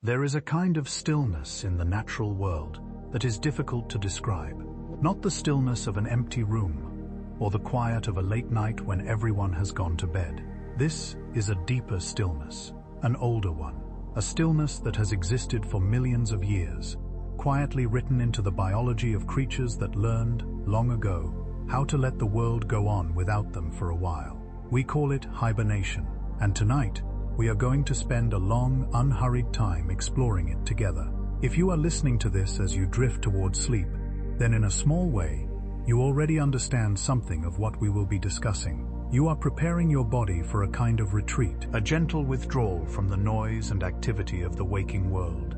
There is a kind of stillness in the natural world that is difficult to describe. Not the stillness of an empty room, or the quiet of a late night when everyone has gone to bed. This is a deeper stillness, an older one, a stillness that has existed for millions of years, quietly written into the biology of creatures that learned, long ago, how to let the world go on without them for a while. We call it hibernation, and tonight, we are going to spend a long, unhurried time exploring it together. If you are listening to this as you drift towards sleep, then in a small way, you already understand something of what we will be discussing. You are preparing your body for a kind of retreat, a gentle withdrawal from the noise and activity of the waking world.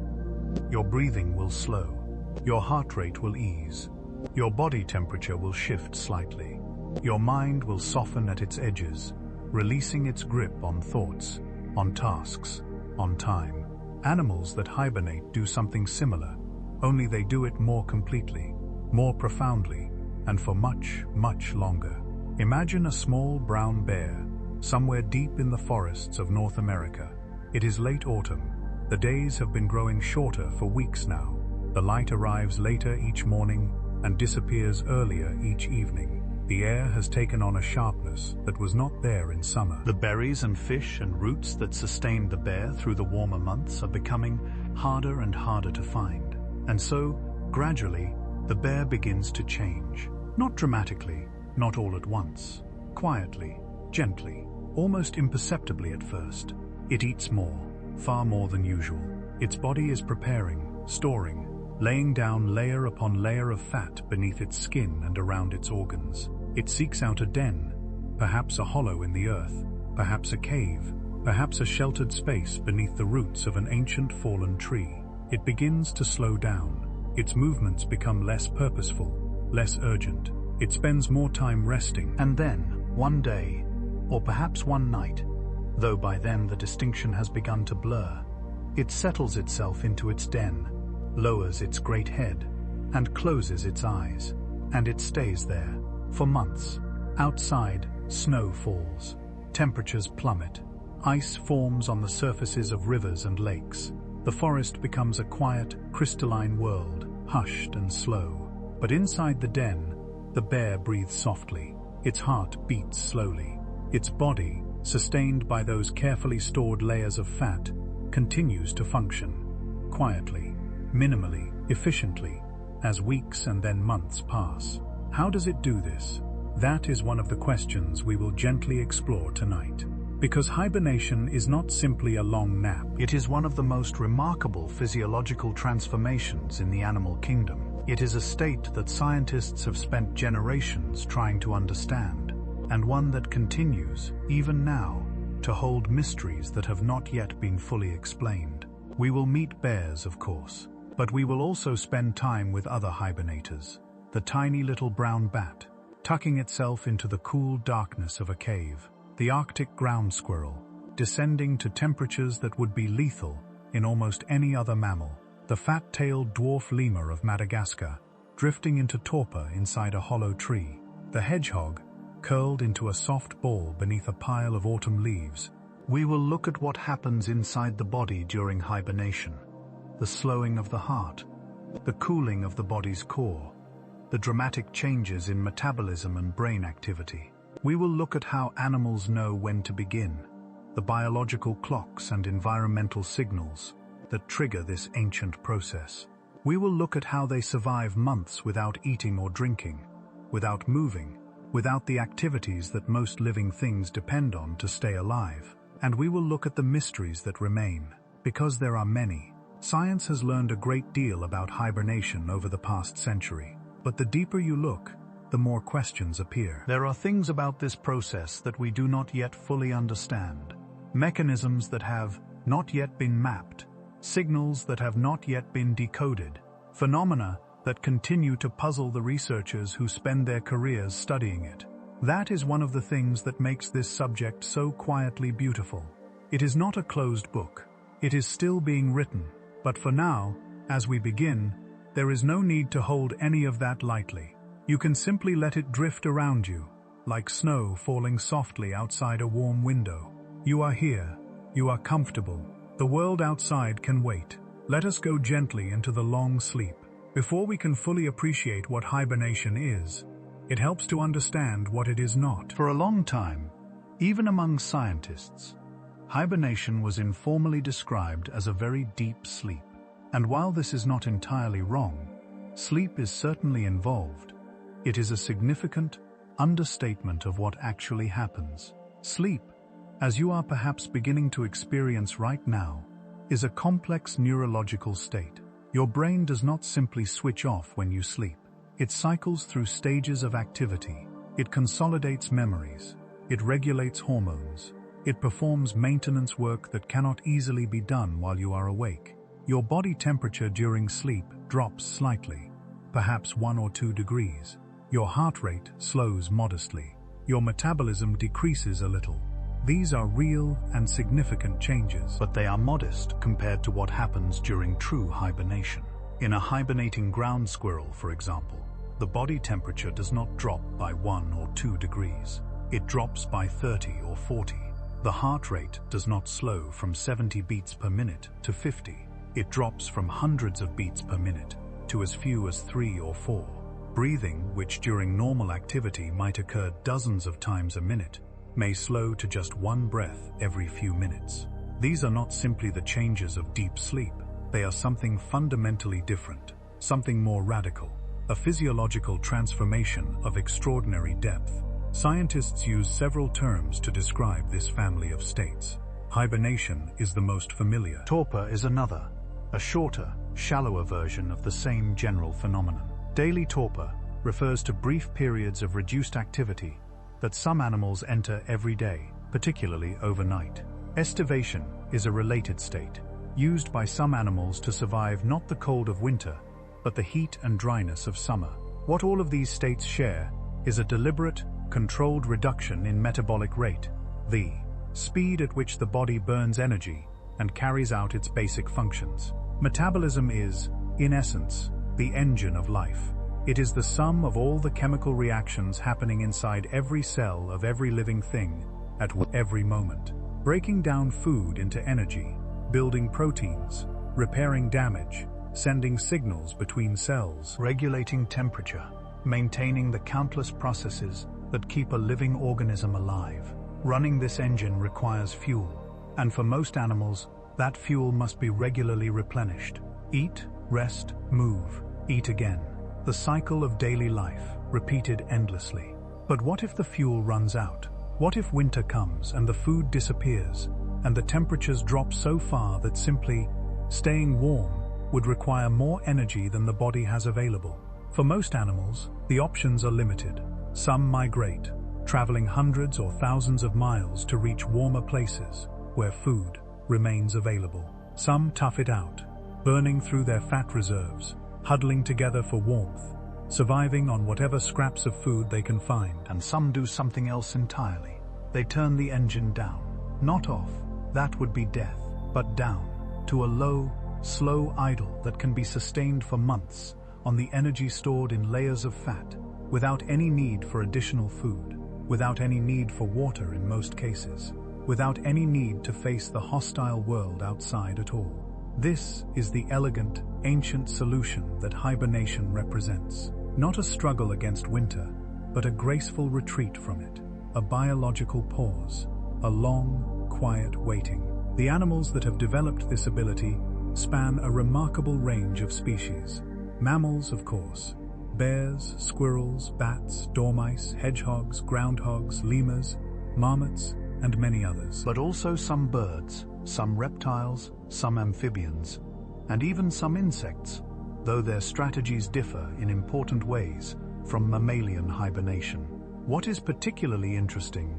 Your breathing will slow, your heart rate will ease, your body temperature will shift slightly, your mind will soften at its edges, releasing its grip on thoughts, on tasks, on time. Animals that hibernate do something similar, only they do it more completely, more profoundly, and for much, much longer. Imagine a small brown bear, somewhere deep in the forests of North America. It is late autumn. The days have been growing shorter for weeks now. The light arrives later each morning and disappears earlier each evening. The air has taken on a sharpness that was not there in summer. The berries and fish and roots that sustained the bear through the warmer months are becoming harder and harder to find. And so, gradually, the bear begins to change. Not dramatically, not all at once. Quietly, gently, almost imperceptibly at first. It eats more, far more than usual. Its body is preparing, storing, laying down layer upon layer of fat beneath its skin and around its organs. It seeks out a den, perhaps a hollow in the earth, perhaps a cave, perhaps a sheltered space beneath the roots of an ancient fallen tree. It begins to slow down. Its movements become less purposeful, less urgent. It spends more time resting. And then, one day, or perhaps one night, though by then the distinction has begun to blur, it settles itself into its den, lowers its great head, and closes its eyes. And it stays there, for months. Outside, snow falls, temperatures plummet, ice forms on the surfaces of rivers and lakes. The forest becomes a quiet, crystalline world, hushed and slow. But inside the den, the bear breathes softly. Its heart beats slowly. Its body, sustained by those carefully stored layers of fat, continues to function. Quietly, minimally, efficiently, as weeks and then months pass. How does it do this? That is one of the questions we will gently explore tonight. Because hibernation is not simply a long nap. It is one of the most remarkable physiological transformations in the animal kingdom. It is a state that scientists have spent generations trying to understand, and one that continues, even now, to hold mysteries that have not yet been fully explained. We will meet bears, of course, but we will also spend time with other hibernators. The tiny little brown bat, tucking itself into the cool darkness of a cave. The Arctic ground squirrel, descending to temperatures that would be lethal in almost any other mammal. The fat-tailed dwarf lemur of Madagascar, drifting into torpor inside a hollow tree. The hedgehog, curled into a soft ball beneath a pile of autumn leaves. We will look at what happens inside the body during hibernation. The slowing of the heart, the cooling of the body's core, the dramatic changes in metabolism and brain activity. We will look at how animals know when to begin, the biological clocks and environmental signals that trigger this ancient process. We will look at how they survive months without eating or drinking, without moving, without the activities that most living things depend on to stay alive. And we will look at the mysteries that remain, because there are many. Science has learned a great deal about hibernation over the past century, but the deeper you look, the more questions appear. There are things about this process that we do not yet fully understand, mechanisms that have not yet been mapped, signals that have not yet been decoded, phenomena that continue to puzzle the researchers who spend their careers studying it. That is one of the things that makes this subject so quietly beautiful. It is not a closed book. It is still being written. But for now, as we begin, there is no need to hold any of that lightly. You can simply let it drift around you, like snow falling softly outside a warm window. You are here, you are comfortable, The world outside can wait. Let us go gently into the long sleep. Before we can fully appreciate what hibernation is, it helps to understand what it is not. For a long time, even among scientists, hibernation was informally described as a very deep sleep. And while this is not entirely wrong, sleep is certainly involved. It is a significant understatement of what actually happens. Sleep, as you are perhaps beginning to experience right now, is a complex neurological state. Your brain does not simply switch off when you sleep. It cycles through stages of activity. It consolidates memories. It regulates hormones. It performs maintenance work that cannot easily be done while you are awake. Your body temperature during sleep drops slightly, perhaps 1 or 2 degrees. Your heart rate slows modestly. Your metabolism decreases a little. These are real and significant changes, but they are modest compared to what happens during true hibernation. In a hibernating ground squirrel, for example, the body temperature does not drop by 1 or 2 degrees. It drops by 30 or 40. The heart rate does not slow from 70 beats per minute to 50. It drops from hundreds of beats per minute to as few as 3 or 4. Breathing, which during normal activity might occur dozens of times a minute, may slow to just 1 breath every few minutes. These are not simply the changes of deep sleep. They are something fundamentally different, something more radical, a physiological transformation of extraordinary depth. Scientists use several terms to describe this family of states. Hibernation is the most familiar. Torpor is another, a shorter, shallower version of the same general phenomenon. Daily torpor refers to brief periods of reduced activity that some animals enter every day, particularly overnight. Estivation is a related state, used by some animals to survive not the cold of winter, but the heat and dryness of summer. What all of these states share is a deliberate, controlled reduction in metabolic rate, the speed at which the body burns energy and carries out its basic functions. Metabolism is, in essence, the engine of life. It is the sum of all the chemical reactions happening inside every cell of every living thing at every moment. Breaking down food into energy, building proteins, repairing damage, sending signals between cells, regulating temperature, maintaining the countless processes that keep a living organism alive. Running this engine requires fuel, and for most animals, that fuel must be regularly replenished. Eat, rest, move, eat again. The cycle of daily life, repeated endlessly. But what if the fuel runs out? What if winter comes and the food disappears, and the temperatures drop so far that simply staying warm would require more energy than the body has available? For most animals, the options are limited. Some migrate, traveling hundreds or thousands of miles to reach warmer places where food remains available. Some tough it out, burning through their fat reserves, huddling together for warmth, surviving on whatever scraps of food they can find. And some do something else entirely. They turn the engine down. Not off, that would be death, but down, to a low, slow idle that can be sustained for months on the energy stored in layers of fat, without any need for additional food, without any need for water in most cases, without any need to face the hostile world outside at all. This is the elegant, ancient solution that hibernation represents. Not a struggle against winter, but a graceful retreat from it, a biological pause, a long, quiet waiting. The animals that have developed this ability span a remarkable range of species. Mammals, of course, bears, squirrels, bats, dormice, hedgehogs, groundhogs, lemurs, marmots, and many others. But also some birds, some reptiles, some amphibians, and even some insects, though their strategies differ in important ways from mammalian hibernation. What is particularly interesting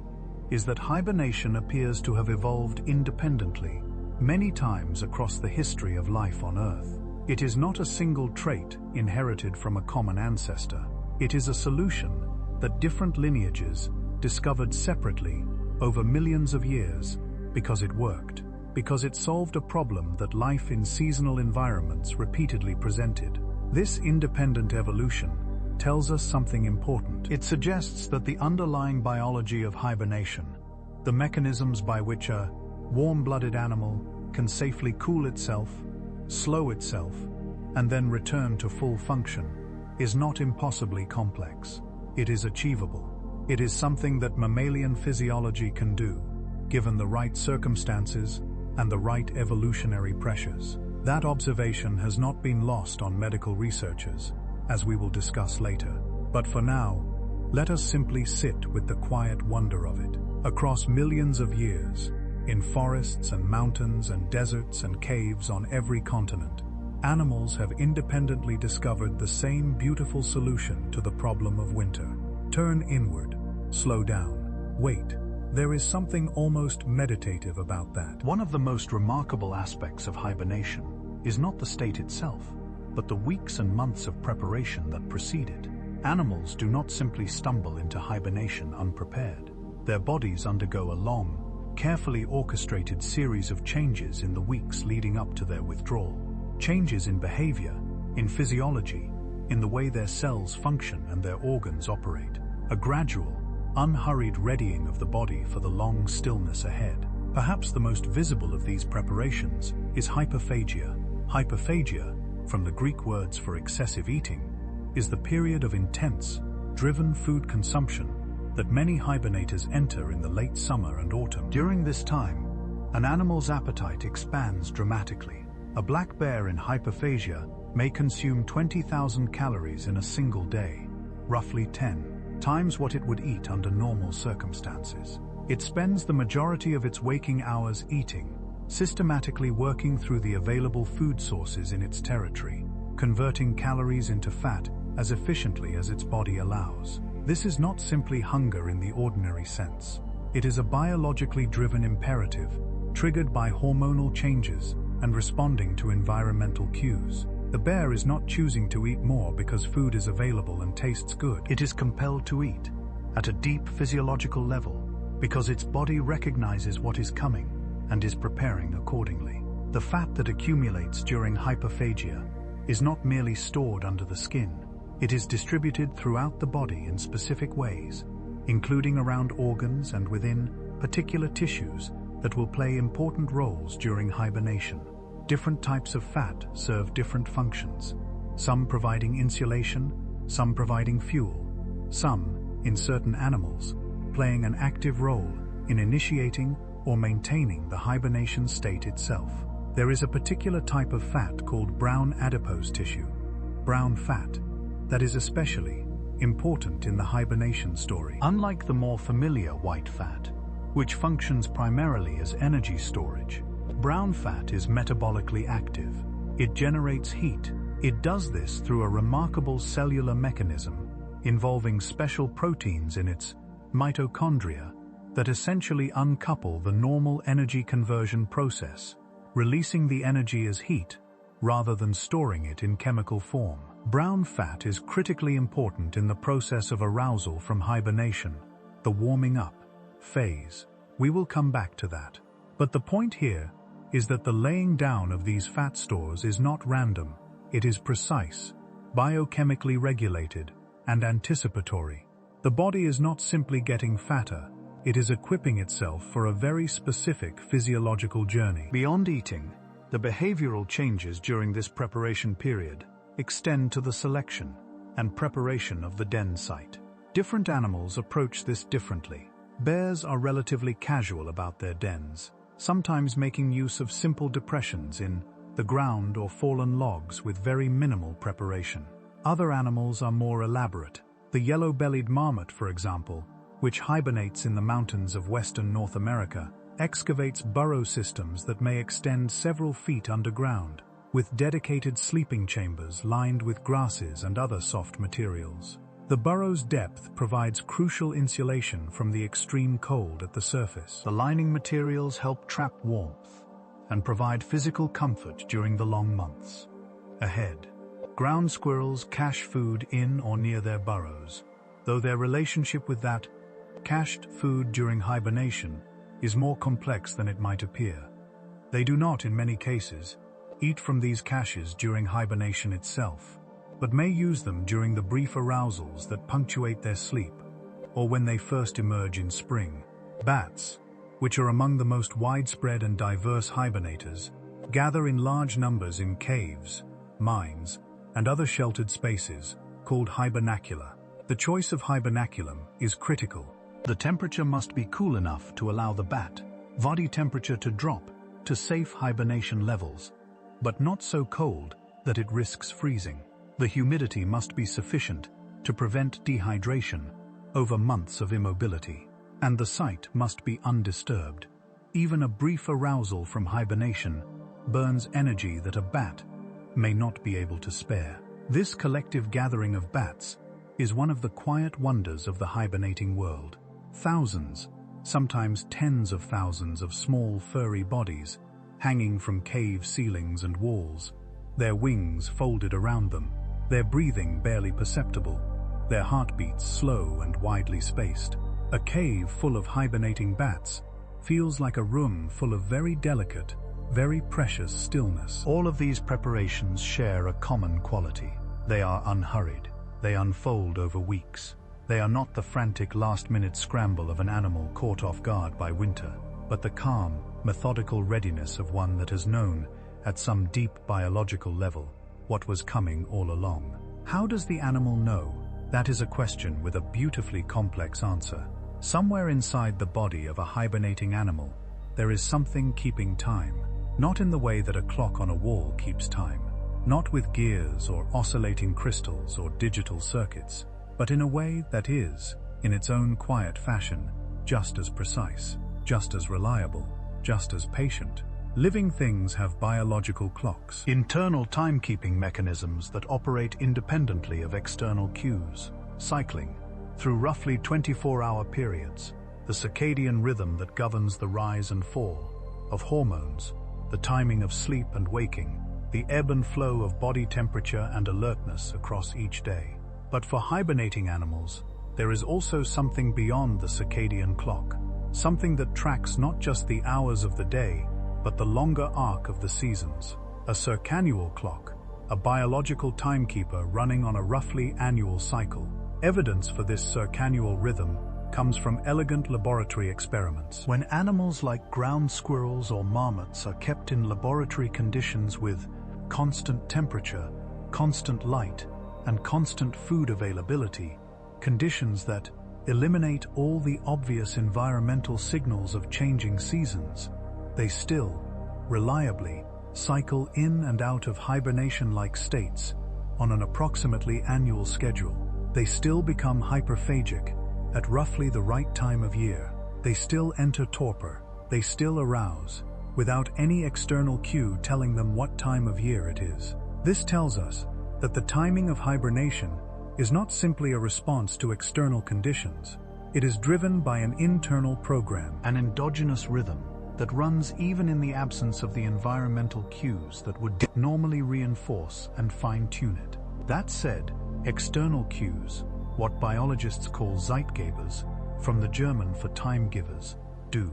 is that hibernation appears to have evolved independently many times across the history of life on Earth. It is not a single trait inherited from a common ancestor. It is a solution that different lineages discovered separately over millions of years because it worked, because it solved a problem that life in seasonal environments repeatedly presented. This independent evolution tells us something important. It suggests that the underlying biology of hibernation, the mechanisms by which a warm-blooded animal can safely cool itself, slow itself, and then return to full function is not impossibly complex. It is achievable. It is something that mammalian physiology can do, given the right circumstances and the right evolutionary pressures. That observation has not been lost on medical researchers, as we will discuss later. But for now, let us simply sit with the quiet wonder of it. Across millions of years, in forests and mountains and deserts and caves on every continent, animals have independently discovered the same beautiful solution to the problem of winter. Turn inward, slow down, wait. There is something almost meditative about that. One of the most remarkable aspects of hibernation is not the state itself, but the weeks and months of preparation that precede it. Animals do not simply stumble into hibernation unprepared. Their bodies undergo a long, carefully orchestrated series of changes in the weeks leading up to their withdrawal. Changes in behavior, in physiology, in the way their cells function and their organs operate. A gradual, unhurried readying of the body for the long stillness ahead. Perhaps the most visible of these preparations is hyperphagia. Hyperphagia, from the Greek words for excessive eating, is the period of intense, driven food consumption that many hibernators enter in the late summer and autumn. During this time, an animal's appetite expands dramatically. A black bear in hyperphagia may consume 20,000 calories in a single day, roughly 10 times what it would eat under normal circumstances. It spends the majority of its waking hours eating, systematically working through the available food sources in its territory, converting calories into fat as efficiently as its body allows. This is not simply hunger in the ordinary sense. It is a biologically driven imperative, triggered by hormonal changes and responding to environmental cues. The bear is not choosing to eat more because food is available and tastes good. It is compelled to eat, at a deep physiological level, because its body recognizes what is coming and is preparing accordingly. The fat that accumulates during hyperphagia is not merely stored under the skin. It is distributed throughout the body in specific ways, including around organs and within particular tissues that will play important roles during hibernation. Different types of fat serve different functions, some providing insulation, some providing fuel, some, in certain animals, playing an active role in initiating or maintaining the hibernation state itself. There is a particular type of fat called brown adipose tissue, brown fat, that is especially important in the hibernation story. Unlike the more familiar white fat, which functions primarily as energy storage, brown fat is metabolically active. It generates heat. It does this through a remarkable cellular mechanism involving special proteins in its mitochondria that essentially uncouple the normal energy conversion process, releasing the energy as heat rather than storing it in chemical form. Brown fat is critically important in the process of arousal from hibernation, the warming up phase. We will come back to that. But the point here is that the laying down of these fat stores is not random. It is precise, biochemically regulated, and anticipatory. The body is not simply getting fatter, it is equipping itself for a very specific physiological journey. Beyond eating, the behavioral changes during this preparation period extend to the selection and preparation of the den site. Different animals approach this differently. Bears are relatively casual about their dens, sometimes making use of simple depressions in the ground or fallen logs with very minimal preparation. Other animals are more elaborate. The yellow-bellied marmot, for example, which hibernates in the mountains of western North America, excavates burrow systems that may extend several feet underground, with dedicated sleeping chambers lined with grasses and other soft materials. The burrow's depth provides crucial insulation from the extreme cold at the surface. The lining materials help trap warmth and provide physical comfort during the long months ahead. Ground squirrels cache food in or near their burrows, though their relationship with that cached food during hibernation is more complex than it might appear. They do not, in many cases, eat from these caches during hibernation itself, but may use them during the brief arousals that punctuate their sleep, or when they first emerge in spring. Bats, which are among the most widespread and diverse hibernators, gather in large numbers in caves, mines, and other sheltered spaces, called hibernacula. The choice of hibernaculum is critical. The temperature must be cool enough to allow the bat body temperature to drop to safe hibernation levels, but not so cold that it risks freezing. The humidity must be sufficient to prevent dehydration over months of immobility, and the site must be undisturbed. Even a brief arousal from hibernation burns energy that a bat may not be able to spare. This collective gathering of bats is one of the quiet wonders of the hibernating world. Thousands, sometimes tens of thousands of small furry bodies hanging from cave ceilings and walls, their wings folded around them, their breathing barely perceptible, their heartbeats slow and widely spaced. A cave full of hibernating bats feels like a room full of very delicate, very precious stillness. All of these preparations share a common quality. They are unhurried. They unfold over weeks. They are not the frantic last-minute scramble of an animal caught off guard by winter, but the calm, methodical readiness of one that has known, at some deep biological level, what was coming all along. How does the animal know? That is a question with a beautifully complex answer. Somewhere inside the body of a hibernating animal, there is something keeping time, not in the way that a clock on a wall keeps time, not with gears or oscillating crystals or digital circuits, but in a way that is, in its own quiet fashion, just as precise, just as reliable, just as patient. Living things have biological clocks, internal timekeeping mechanisms that operate independently of external cues, cycling through roughly 24-hour periods, the circadian rhythm that governs the rise and fall of hormones, the timing of sleep and waking, the ebb and flow of body temperature and alertness across each day. But for hibernating animals, there is also something beyond the circadian clock, something that tracks not just the hours of the day, but the longer arc of the seasons. A circannual clock, a biological timekeeper running on a roughly annual cycle. Evidence for this circannual rhythm comes from elegant laboratory experiments. When animals like ground squirrels or marmots are kept in laboratory conditions with constant temperature, constant light, and constant food availability, conditions that eliminate all the obvious environmental signals of changing seasons, they still, reliably, cycle in and out of hibernation-like states on an approximately annual schedule. They still become hyperphagic at roughly the right time of year. They still enter torpor. They still arouse, without any external cue telling them what time of year it is. This tells us that the timing of hibernation is not simply a response to external conditions. It is driven by an internal program, an endogenous rhythm that runs even in the absence of the environmental cues that would normally reinforce and fine-tune it. That said, external cues, what biologists call Zeitgebers, from the German for time givers, do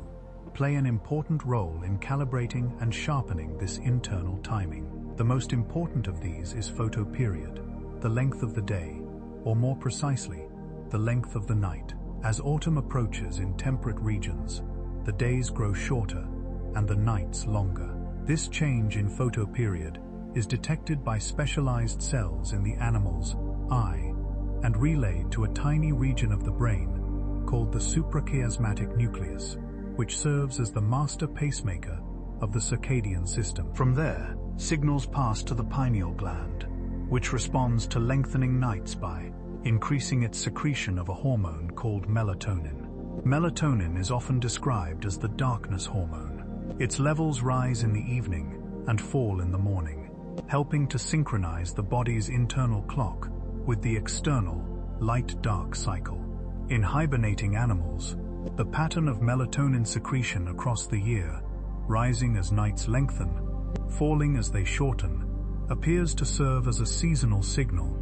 play an important role in calibrating and sharpening this internal timing. The most important of these is photoperiod, the length of the day, or more precisely, the length of the night. As autumn approaches in temperate regions, the days grow shorter and the nights longer. This change in photoperiod is detected by specialized cells in the animal's eye and relayed to a tiny region of the brain called the suprachiasmatic nucleus, which serves as the master pacemaker of the circadian system. From there, signals pass to the pineal gland, which responds to lengthening nights by increasing its secretion of a hormone called melatonin. Melatonin is often described as the darkness hormone. Its levels rise in the evening and fall in the morning, helping to synchronize the body's internal clock with the external light-dark cycle. In hibernating animals, the pattern of melatonin secretion across the year, rising as nights lengthen, falling as they shorten, appears to serve as a seasonal signal,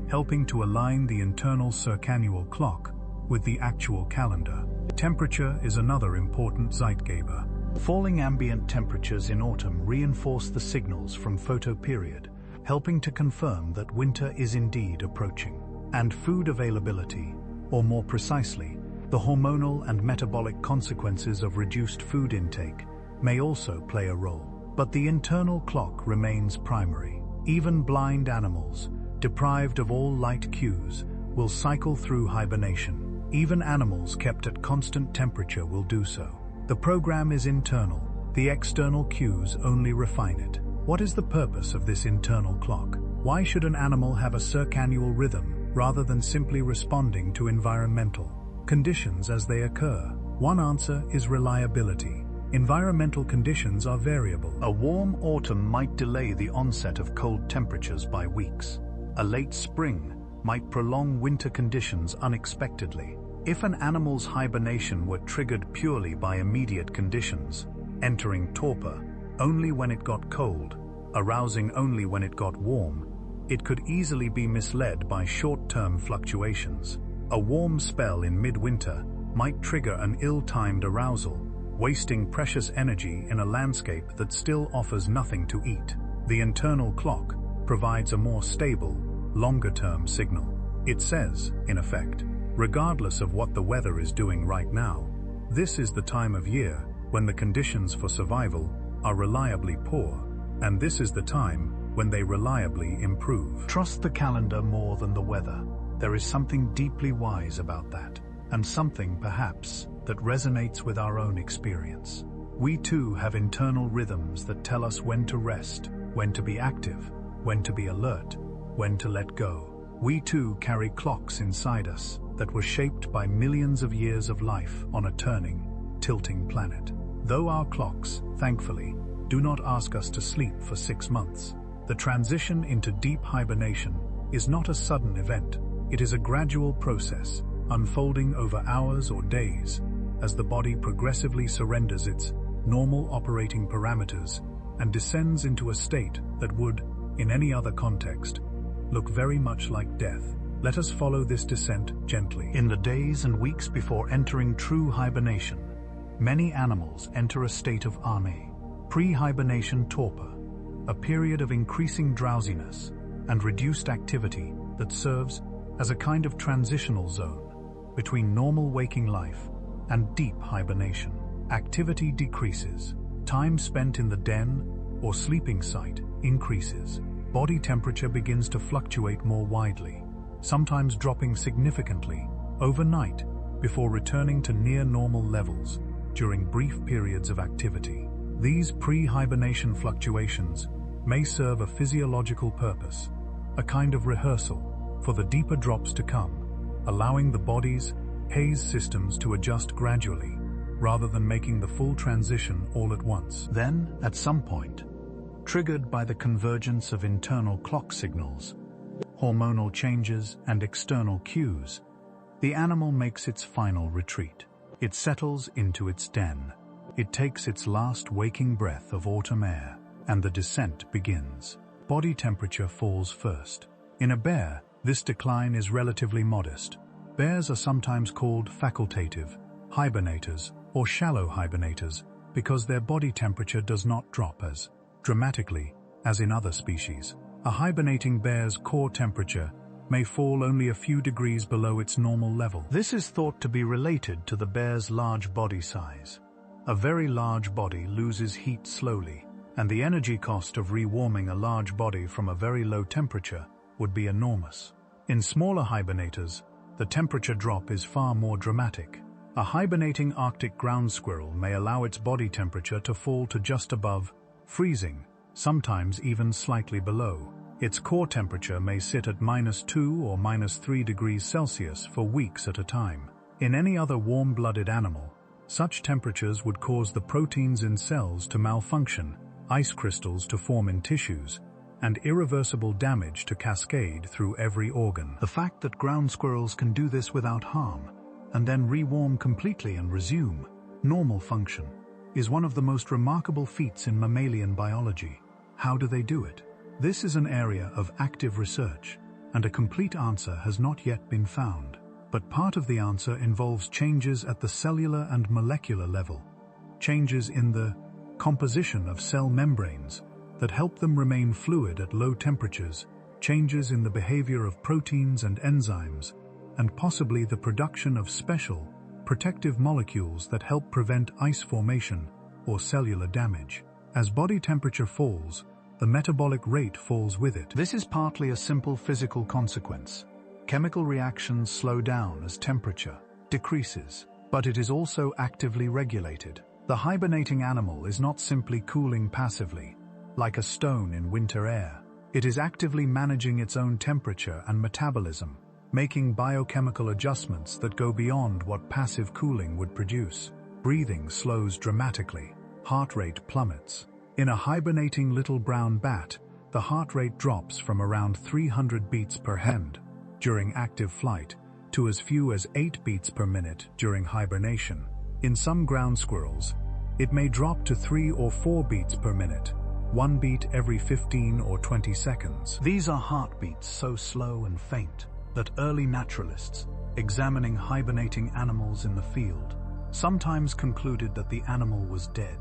helping to align the internal circannual clock with the actual calendar. Temperature is another important Zeitgeber. Falling ambient temperatures in autumn reinforce the signals from photoperiod, helping to confirm that winter is indeed approaching. And food availability, or more precisely, The hormonal and metabolic consequences of reduced food intake may also play a role. But the internal clock remains primary. Even blind animals, deprived of all light cues, will cycle through hibernation. Even animals kept at constant temperature will do so. The program is internal. The external cues only refine it. What is the purpose of this internal clock? Why should an animal have a circannual rhythm rather than simply responding to environmental conditions as they occur? One answer is reliability. Environmental conditions are variable. A warm autumn might delay the onset of cold temperatures by weeks. A late spring might prolong winter conditions unexpectedly. If an animal's hibernation were triggered purely by immediate conditions, entering torpor only when it got cold, arousing only when it got warm, it could easily be misled by short-term fluctuations. A warm spell in midwinter might trigger an ill-timed arousal, wasting precious energy in a landscape that still offers nothing to eat. The internal clock provides a more stable, longer-term signal. It says, in effect, regardless of what the weather is doing right now, this is the time of year when the conditions for survival are reliably poor, and this is the time when they reliably improve. Trust the calendar more than the weather. There is something deeply wise about that, and something, perhaps, that resonates with our own experience. We too have internal rhythms that tell us when to rest, when to be active, when to be alert, when to let go. We too carry clocks inside us that were shaped by millions of years of life on a turning, tilting planet. Though our clocks, thankfully, do not ask us to sleep for 6 months, the transition into deep hibernation is not a sudden event. It is a gradual process, unfolding over hours or days, as the body progressively surrenders its normal operating parameters and descends into a state that would, in any other context, look very much like death. Let us follow this descent gently. In the days and weeks before entering true hibernation, many animals enter a state of RNA, pre-hibernation torpor, a period of increasing drowsiness and reduced activity that serves as a kind of transitional zone between normal waking life and deep hibernation. Activity decreases, time spent in the den or sleeping site increases, body temperature begins to fluctuate more widely, sometimes dropping significantly overnight before returning to near normal levels during brief periods of activity. These pre-hibernation fluctuations may serve a physiological purpose, a kind of rehearsal for the deeper drops to come, allowing the body's haze systems to adjust gradually, rather than making the full transition all at once. Then, at some point, triggered by the convergence of internal clock signals, hormonal changes and external cues, the animal makes its final retreat. It settles into its den. It takes its last waking breath of autumn air, and the descent begins. Body temperature falls first. In a bear, this decline is relatively modest. Bears are sometimes called facultative hibernators or shallow hibernators because their body temperature does not drop as dramatically as in other species. A hibernating bear's core temperature may fall only a few degrees below its normal level. This is thought to be related to the bear's large body size. A very large body loses heat slowly, and the energy cost of rewarming a large body from a very low temperature would be enormous. In smaller hibernators, the temperature drop is far more dramatic. A hibernating Arctic ground squirrel may allow its body temperature to fall to just above freezing, sometimes even slightly below. Its core temperature may sit at -2 or -3 degrees Celsius for weeks at a time. In any other warm-blooded animal, such temperatures would cause the proteins in cells to malfunction, ice crystals to form in tissues, and irreversible damage to cascade through every organ. The fact that ground squirrels can do this without harm, and then rewarm completely and resume normal function, is one of the most remarkable feats in mammalian biology. How do they do it? This is an area of active research, and a complete answer has not yet been found. But part of the answer involves changes at the cellular and molecular level, changes in the composition of cell membranes that help them remain fluid at low temperatures, changes in the behavior of proteins and enzymes, and possibly the production of special, protective molecules that help prevent ice formation or cellular damage. As body temperature falls, the metabolic rate falls with it. This is partly a simple physical consequence. Chemical reactions slow down as temperature decreases, but it is also actively regulated. The hibernating animal is not simply cooling passively, like a stone in winter air. It is actively managing its own temperature and metabolism, making biochemical adjustments that go beyond what passive cooling would produce. Breathing slows dramatically, heart rate plummets. In a hibernating little brown bat, the heart rate drops from around 300 beats per second during active flight to as few as 8 beats per minute during hibernation. In some ground squirrels, it may drop to 3 or 4 beats per minute, 1 beat every 15 or 20 seconds. These are heartbeats so slow and faint that early naturalists, examining hibernating animals in the field, sometimes concluded that the animal was dead.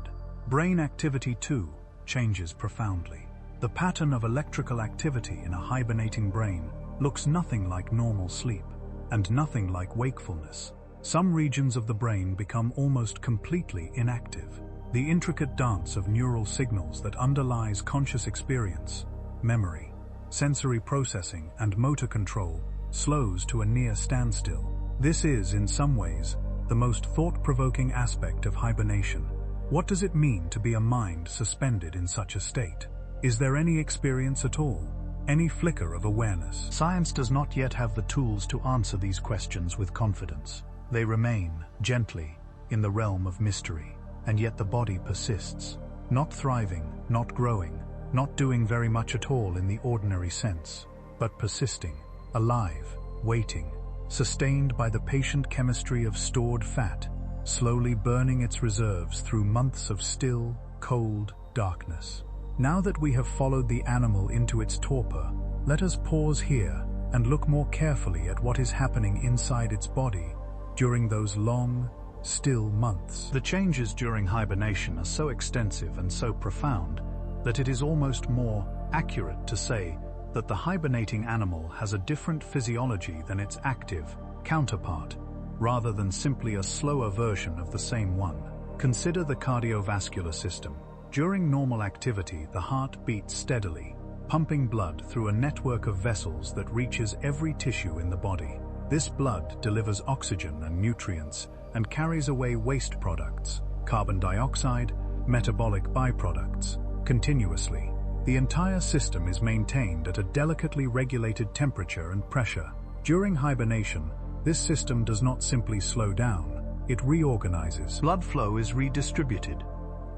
Brain activity, too, changes profoundly. The pattern of electrical activity in a hibernating brain looks nothing like normal sleep, and nothing like wakefulness. Some regions of the brain become almost completely inactive. The intricate dance of neural signals that underlies conscious experience, memory, sensory processing, and motor control slows to a near standstill. This is, in some ways, the most thought-provoking aspect of hibernation. What does it mean to be a mind suspended in such a state? Is there any experience at all? Any flicker of awareness? Science does not yet have the tools to answer these questions with confidence. They remain, gently, in the realm of mystery, and yet the body persists, not thriving, not growing, not doing very much at all in the ordinary sense, but persisting, alive, waiting, sustained by the patient chemistry of stored fat, slowly burning its reserves through months of still, cold darkness. Now that we have followed the animal into its torpor, let us pause here and look more carefully at what is happening inside its body during those long, still months. The changes during hibernation are so extensive and so profound that it is almost more accurate to say that the hibernating animal has a different physiology than its active counterpart, rather than simply a slower version of the same one. Consider the cardiovascular system. During normal activity, the heart beats steadily, pumping blood through a network of vessels that reaches every tissue in the body. This blood delivers oxygen and nutrients and carries away waste products, carbon dioxide, metabolic byproducts, continuously. The entire system is maintained at a delicately regulated temperature and pressure. During hibernation, this system does not simply slow down, it reorganizes. Blood flow is redistributed,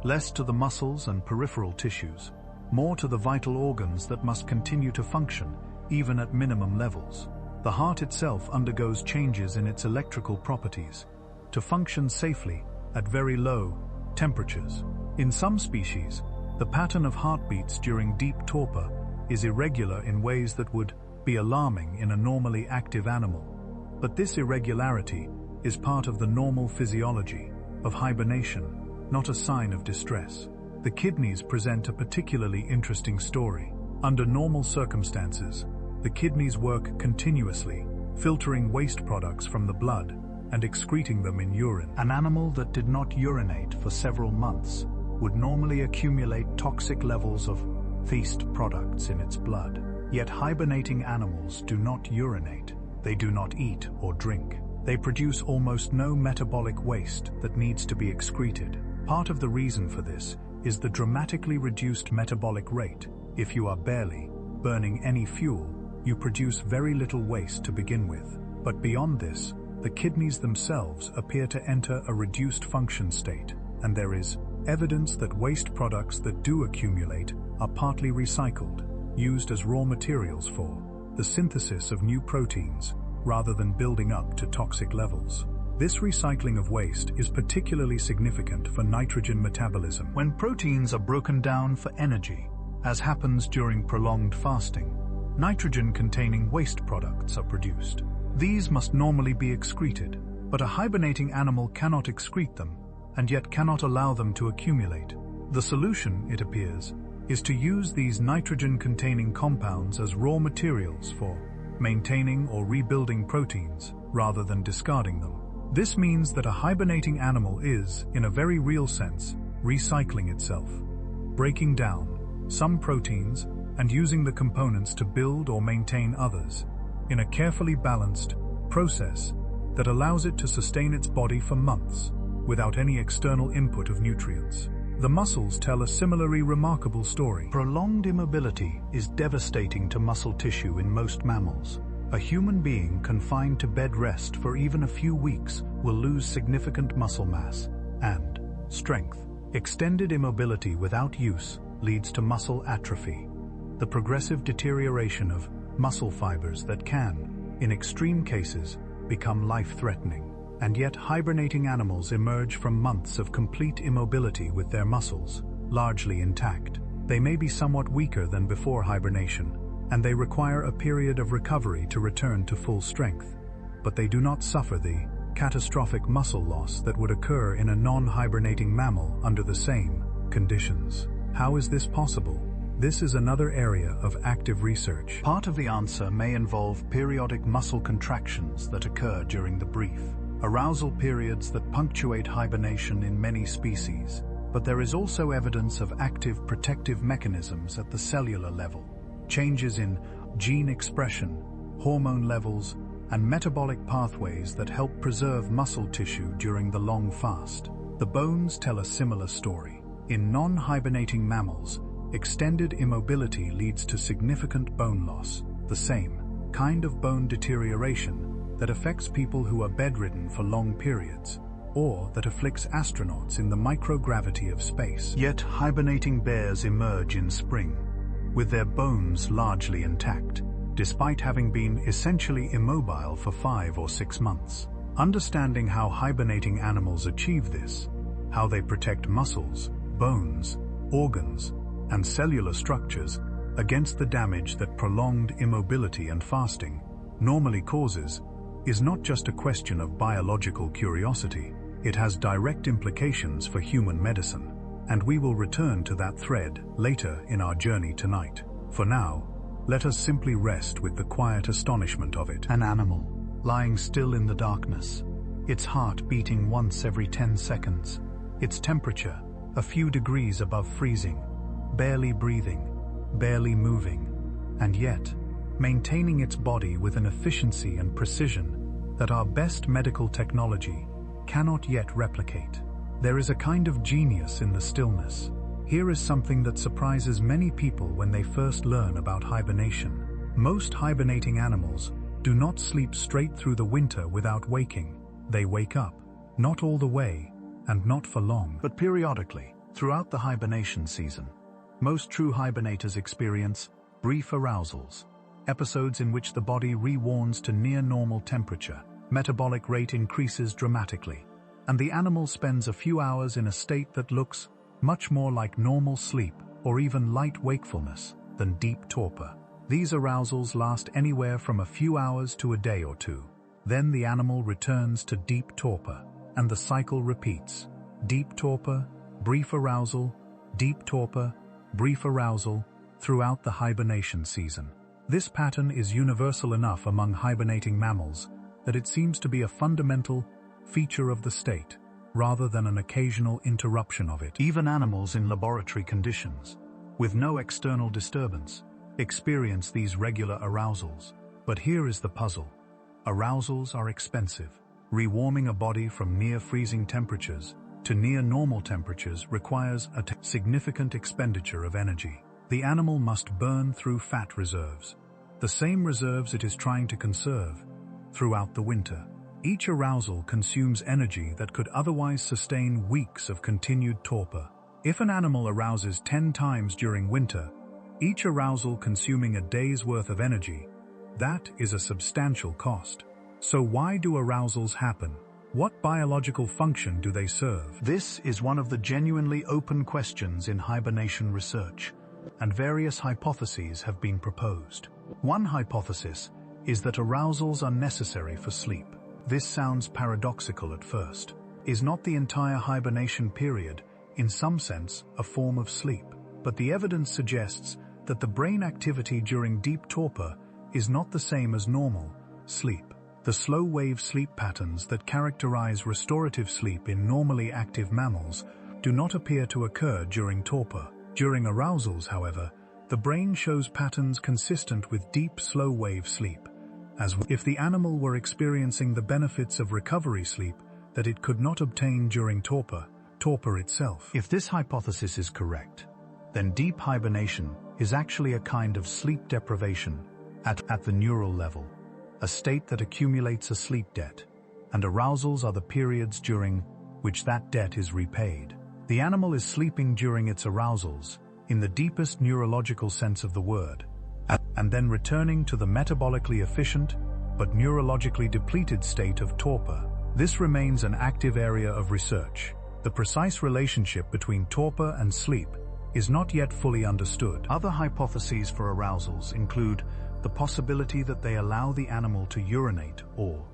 less to the muscles and peripheral tissues, more to the vital organs that must continue to function, even at minimum levels. The heart itself undergoes changes in its electrical properties to function safely at very low temperatures. In some species, the pattern of heartbeats during deep torpor is irregular in ways that would be alarming in a normally active animal. But this irregularity is part of the normal physiology of hibernation, not a sign of distress. The kidneys present a particularly interesting story. Under normal circumstances, the kidneys work continuously, filtering waste products from the blood and excreting them in urine. An animal that did not urinate for several months would normally accumulate toxic levels of feast products in its blood. Yet hibernating animals do not urinate. They do not eat or drink. They produce almost no metabolic waste that needs to be excreted. Part of the reason for this is the dramatically reduced metabolic rate. If you are barely burning any fuel, you produce very little waste to begin with. But beyond this, the kidneys themselves appear to enter a reduced function state, and there is evidence that waste products that do accumulate are partly recycled, used as raw materials for the synthesis of new proteins, rather than building up to toxic levels. This recycling of waste is particularly significant for nitrogen metabolism. When proteins are broken down for energy, as happens during prolonged fasting, nitrogen-containing waste products are produced. These must normally be excreted, but a hibernating animal cannot excrete them, and yet cannot allow them to accumulate. The solution, it appears, is to use these nitrogen-containing compounds as raw materials for maintaining or rebuilding proteins, rather than discarding them. This means that a hibernating animal is, in a very real sense, recycling itself, breaking down some proteins and using the components to build or maintain others, in a carefully balanced process that allows it to sustain its body for months without any external input of nutrients. The mussels tell a similarly remarkable story. Prolonged immobility is devastating to muscle tissue in most mammals. A human being confined to bed rest for even a few weeks will lose significant muscle mass and strength. Extended immobility without use leads to muscle atrophy, the progressive deterioration of muscle fibers that can, in extreme cases, become life-threatening. And yet hibernating animals emerge from months of complete immobility with their muscles largely intact. They may be somewhat weaker than before hibernation, and they require a period of recovery to return to full strength, but they do not suffer the catastrophic muscle loss that would occur in a non-hibernating mammal under the same conditions. How is this possible? This is another area of active research. Part of the answer may involve periodic muscle contractions that occur during the brief arousal periods that punctuate hibernation in many species, but there is also evidence of active protective mechanisms at the cellular level. Changes in gene expression, hormone levels, and metabolic pathways that help preserve muscle tissue during the long fast. The bones tell a similar story. In non-hibernating mammals, extended immobility leads to significant bone loss, the same kind of bone deterioration that affects people who are bedridden for long periods, or that afflicts astronauts in the microgravity of space. Yet hibernating bears emerge in spring, with their bones largely intact, despite having been essentially immobile for 5 or 6 months. Understanding how hibernating animals achieve this, how they protect muscles, bones, organs, and cellular structures against the damage that prolonged immobility and fasting normally causes, is not just a question of biological curiosity. It has direct implications for human medicine, and we will return to that thread later in our journey tonight. For now, let us simply rest with the quiet astonishment of it. An animal, lying still in the darkness, its heart beating once every 10 seconds, its temperature a few degrees above freezing, barely breathing, barely moving, and yet maintaining its body with an efficiency and precision that our best medical technology cannot yet replicate. There is a kind of genius in the stillness. Here is something that surprises many people when they first learn about hibernation. Most hibernating animals do not sleep straight through the winter without waking. They wake up, not all the way, and not for long, but periodically, throughout the hibernation season. Most true hibernators experience brief arousals, episodes in which the body rewarms to near normal temperature, metabolic rate increases dramatically, and the animal spends a few hours in a state that looks much more like normal sleep or even light wakefulness than deep torpor. These arousals last anywhere from a few hours to a day or two. Then the animal returns to deep torpor, and the cycle repeats. Deep torpor, brief arousal, deep torpor, brief arousal, throughout the hibernation season. This pattern is universal enough among hibernating mammals that it seems to be a fundamental feature of the state, rather than an occasional interruption of it. Even animals in laboratory conditions, with no external disturbance, experience these regular arousals. But here is the puzzle. Arousals are expensive. Rewarming a body from near freezing temperatures to near normal temperatures requires a significant expenditure of energy. The animal must burn through fat reserves, the same reserves it is trying to conserve, throughout the winter. Each arousal consumes energy that could otherwise sustain weeks of continued torpor. If an animal arouses 10 times during winter, each arousal consuming a day's worth of energy, that is a substantial cost. So why do arousals happen? What biological function do they serve? This is one of the genuinely open questions in hibernation research, and various hypotheses have been proposed. One hypothesis is that arousals are necessary for sleep. This sounds paradoxical at first. Is not the entire hibernation period, in some sense, a form of sleep? But the evidence suggests that the brain activity during deep torpor is not the same as normal sleep. The slow-wave sleep patterns that characterize restorative sleep in normally active mammals do not appear to occur during torpor. During arousals, however, the brain shows patterns consistent with deep slow-wave sleep, as if the animal were experiencing the benefits of recovery sleep that it could not obtain during torpor itself. If this hypothesis is correct, then deep hibernation is actually a kind of sleep deprivation at the neural level, a state that accumulates a sleep debt, and arousals are the periods during which that debt is repaid. The animal is sleeping during its arousals, in the deepest neurological sense of the word, and then returning to the metabolically efficient but neurologically depleted state of torpor. This remains an active area of research. The precise relationship between torpor and sleep is not yet fully understood. Other hypotheses for arousals include the possibility that they allow the animal to urinate or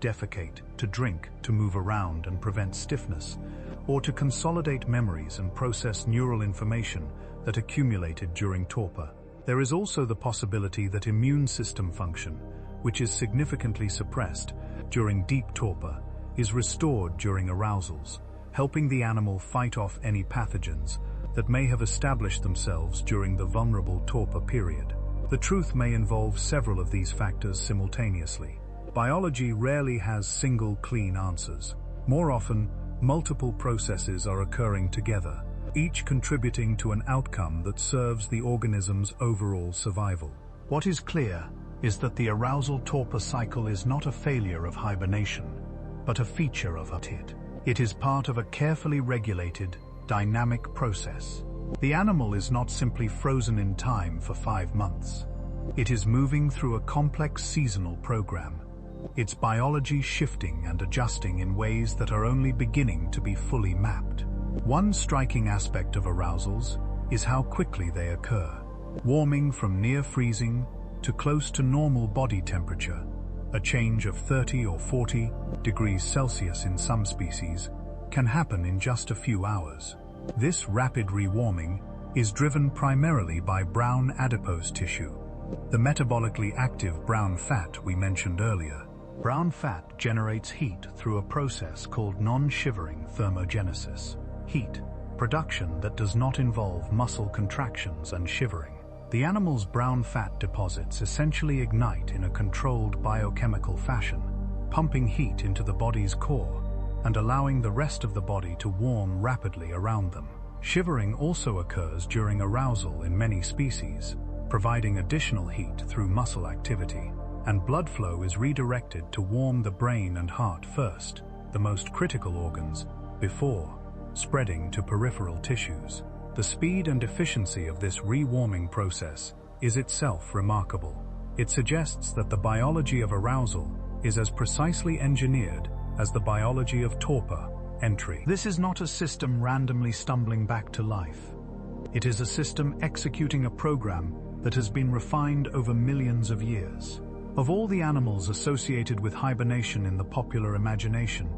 defecate, to drink, to move around and prevent stiffness, or to consolidate memories and process neural information that accumulated during torpor. There is also the possibility that immune system function, which is significantly suppressed during deep torpor, is restored during arousals, helping the animal fight off any pathogens that may have established themselves during the vulnerable torpor period. The truth may involve several of these factors simultaneously. Biology rarely has single clean answers. More often, multiple processes are occurring together, each contributing to an outcome that serves the organism's overall survival. What is clear is that the arousal-torpor cycle is not a failure of hibernation, but a feature of it. It is part of a carefully regulated, dynamic process. The animal is not simply frozen in time for 5 months. It is moving through a complex seasonal program, its biology shifting and adjusting in ways that are only beginning to be fully mapped. One striking aspect of arousals is how quickly they occur. Warming from near freezing to close to normal body temperature, a change of 30 or 40 degrees Celsius in some species, can happen in just a few hours. This rapid rewarming is driven primarily by brown adipose tissue, the metabolically active brown fat we mentioned earlier. Brown fat generates heat through a process called non-shivering thermogenesis, heat production that does not involve muscle contractions and shivering. The animal's brown fat deposits essentially ignite in a controlled biochemical fashion, pumping heat into the body's core and allowing the rest of the body to warm rapidly around them. Shivering also occurs during arousal in many species, providing additional heat through muscle activity, and blood flow is redirected to warm the brain and heart first, the most critical organs, before spreading to peripheral tissues. The speed and efficiency of this rewarming process is itself remarkable. It suggests that the biology of arousal is as precisely engineered as the biology of torpor, entry. This is not a system randomly stumbling back to life. It is a system executing a program that has been refined over millions of years. Of all the animals associated with hibernation in the popular imagination,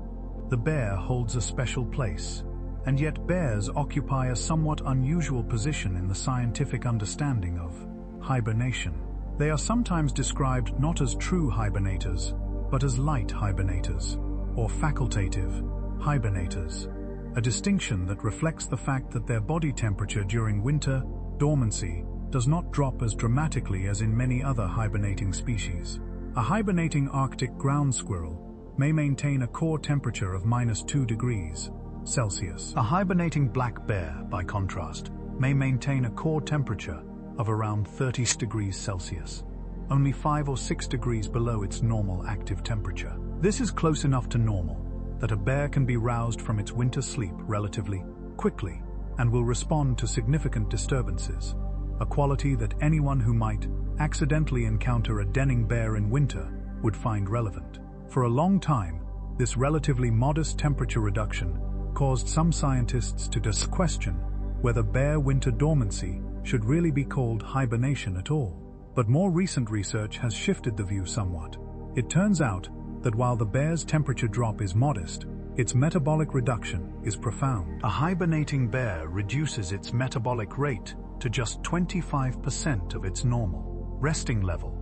the bear holds a special place. And yet bears occupy a somewhat unusual position in the scientific understanding of hibernation. They are sometimes described not as true hibernators, but as light hibernators, or facultative hibernators, a distinction that reflects the fact that their body temperature during winter dormancy does not drop as dramatically as in many other hibernating species. A hibernating Arctic ground squirrel may maintain a core temperature of -2 degrees Celsius. A hibernating black bear, by contrast, may maintain a core temperature of around 30 degrees Celsius, only 5 or 6 degrees below its normal active temperature. This is close enough to normal that a bear can be roused from its winter sleep relatively quickly and will respond to significant disturbances, a quality that anyone who might accidentally encounter a denning bear in winter would find relevant. For a long time, this relatively modest temperature reduction caused some scientists to question whether bear winter dormancy should really be called hibernation at all. But more recent research has shifted the view somewhat. It turns out that while the bear's temperature drop is modest, its metabolic reduction is profound. A hibernating bear reduces its metabolic rate to just 25% of its normal resting level,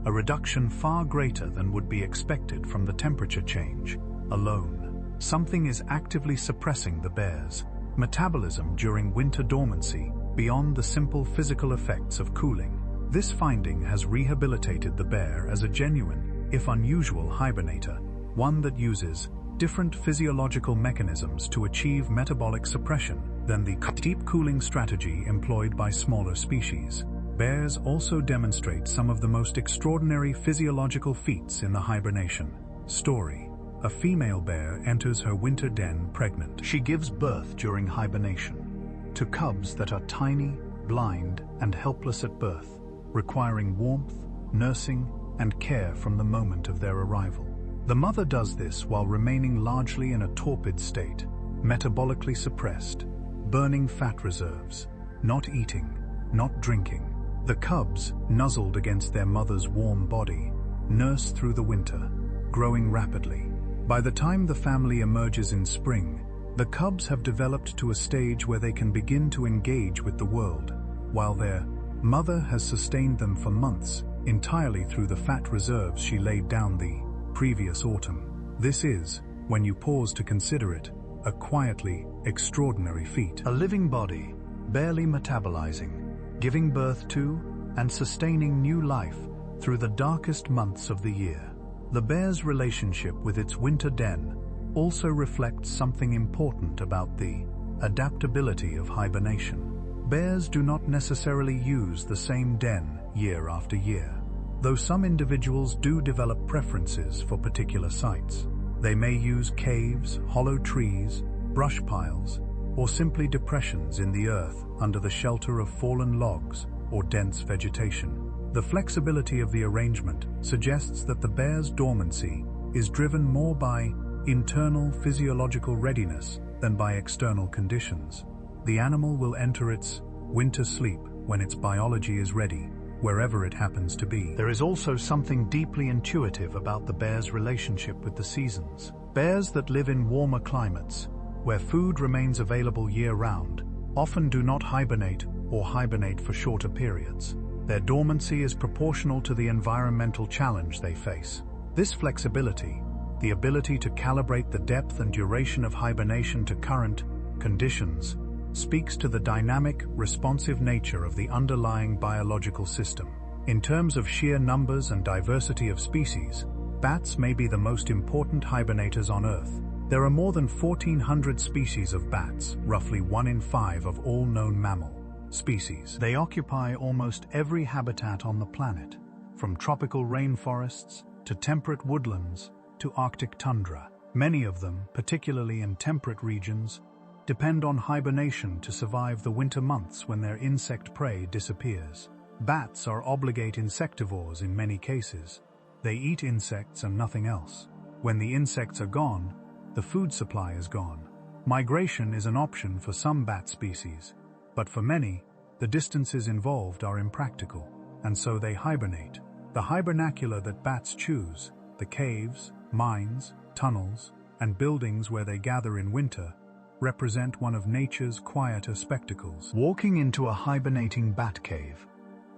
a reduction far greater than would be expected from the temperature change alone. Something is actively suppressing the bear's metabolism during winter dormancy beyond the simple physical effects of cooling. This finding has rehabilitated the bear as a genuine, if unusual, hibernator, one that uses different physiological mechanisms to achieve metabolic suppression than the deep cooling strategy employed by smaller species. Bears also demonstrate some of the most extraordinary physiological feats in the hibernation story. A female bear enters her winter den pregnant. She gives birth during hibernation to cubs that are tiny, blind, and helpless at birth, requiring warmth, nursing, and care from the moment of their arrival. The mother does this while remaining largely in a torpid state, metabolically suppressed, burning fat reserves, not eating, not drinking. The cubs, nuzzled against their mother's warm body, nurse through the winter, growing rapidly. By the time the family emerges in spring, the cubs have developed to a stage where they can begin to engage with the world, while their mother has sustained them for months, entirely through the fat reserves she laid down the previous autumn. This is, when you pause to consider it, a quietly extraordinary feat. A living body, barely metabolizing, giving birth to and sustaining new life through the darkest months of the year. The bear's relationship with its winter den also reflects something important about the adaptability of hibernation. Bears do not necessarily use the same den year after year, though some individuals do develop preferences for particular sites. They may use caves, hollow trees, brush piles, or simply depressions in the earth under the shelter of fallen logs or dense vegetation. The flexibility of the arrangement suggests that the bear's dormancy is driven more by internal physiological readiness than by external conditions. The animal will enter its winter sleep when its biology is ready, wherever it happens to be. There is also something deeply intuitive about the bear's relationship with the seasons. Bears that live in warmer climates, where food remains available year-round, often do not hibernate or hibernate for shorter periods. Their dormancy is proportional to the environmental challenge they face. This flexibility, the ability to calibrate the depth and duration of hibernation to current conditions, speaks to the dynamic, responsive nature of the underlying biological system. In terms of sheer numbers and diversity of species, bats may be the most important hibernators on Earth. There are more than 1,400 species of bats, roughly 1 in 5 of all known mammal species. They occupy almost every habitat on the planet, from tropical rainforests to temperate woodlands to Arctic tundra. Many of them, particularly in temperate regions, depend on hibernation to survive the winter months when their insect prey disappears. Bats are obligate insectivores in many cases. They eat insects and nothing else. When the insects are gone, the food supply is gone. Migration is an option for some bat species, but for many, the distances involved are impractical, and so they hibernate. The hibernacular that bats choose, the caves, mines, tunnels, and buildings where they gather in winter, represent one of nature's quieter spectacles. Walking into a hibernating bat cave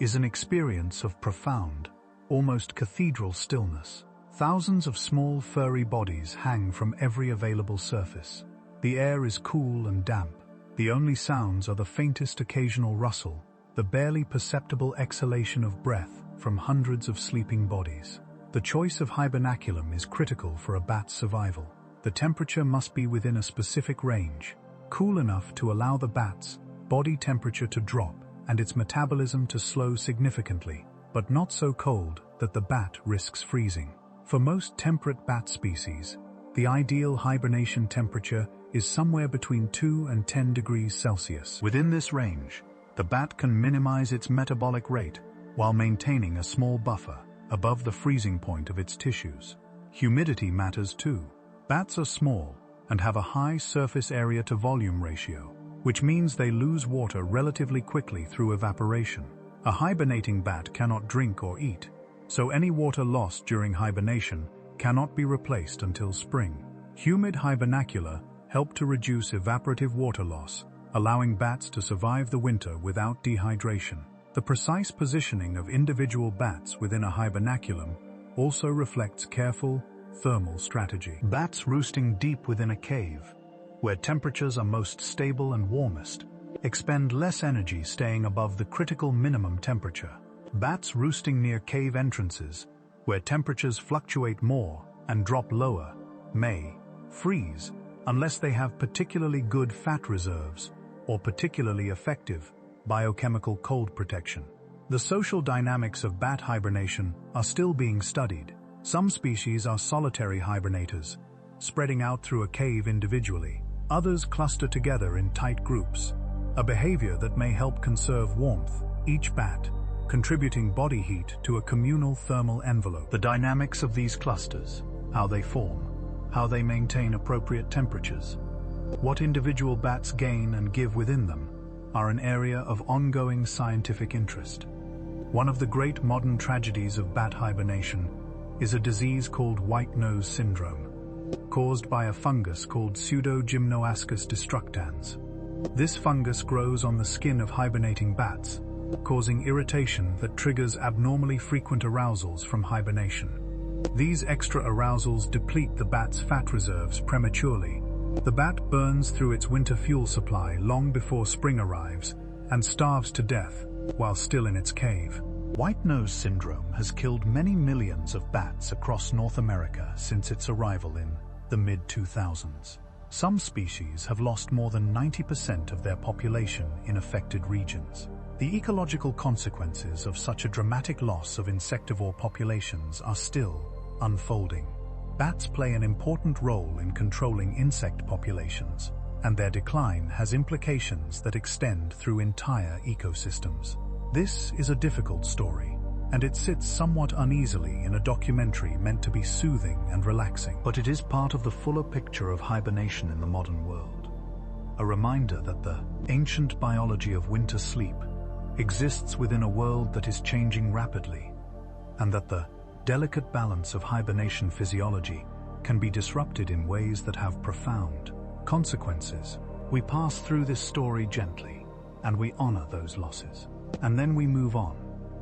is an experience of profound, almost cathedral stillness. Thousands of small furry bodies hang from every available surface. The air is cool and damp. The only sounds are the faintest occasional rustle, the barely perceptible exhalation of breath from hundreds of sleeping bodies. The choice of hibernaculum is critical for a bat's survival. The temperature must be within a specific range, cool enough to allow the bat's body temperature to drop and its metabolism to slow significantly, but not so cold that the bat risks freezing. For most temperate bat species, the ideal hibernation temperature is somewhere between 2 and 10 degrees Celsius. Within this range, the bat can minimize its metabolic rate while maintaining a small buffer above the freezing point of its tissues. Humidity matters too. Bats are small and have a high surface area to volume ratio, which means they lose water relatively quickly through evaporation. A hibernating bat cannot drink or eat, so any water lost during hibernation cannot be replaced until spring. Humid hibernacula help to reduce evaporative water loss, allowing bats to survive the winter without dehydration. The precise positioning of individual bats within a hibernaculum also reflects careful thermal strategy. Bats roosting deep within a cave, where temperatures are most stable and warmest, expend less energy staying above the critical minimum temperature. Bats roosting near cave entrances, where temperatures fluctuate more and drop lower, may freeze unless they have particularly good fat reserves or particularly effective biochemical cold protection. The social dynamics of bat hibernation are still being studied. Some species are solitary hibernators, spreading out through a cave individually. Others cluster together in tight groups, a behavior that may help conserve warmth, each bat contributing body heat to a communal thermal envelope. The dynamics of these clusters, how they form, how they maintain appropriate temperatures, what individual bats gain and give within them, are an area of ongoing scientific interest. One of the great modern tragedies of bat hibernation is a disease called white nose syndrome, caused by a fungus called Pseudogymnoascus destructans. This fungus grows on the skin of hibernating bats, causing irritation that triggers abnormally frequent arousals from hibernation. These extra arousals deplete the bat's fat reserves prematurely. The bat burns through its winter fuel supply long before spring arrives and starves to death while still in its cave. White nose syndrome has killed many millions of bats across North America since its arrival in the mid-2000s. Some species have lost more than 90% of their population in affected regions. The ecological consequences of such a dramatic loss of insectivore populations are still unfolding. Bats play an important role in controlling insect populations, and their decline has implications that extend through entire ecosystems. This is a difficult story, and it sits somewhat uneasily in a documentary meant to be soothing and relaxing. But it is part of the fuller picture of hibernation in the modern world. A reminder that the ancient biology of winter sleep exists within a world that is changing rapidly, and that the delicate balance of hibernation physiology can be disrupted in ways that have profound consequences. We pass through this story gently, and we honor those losses. And then we move on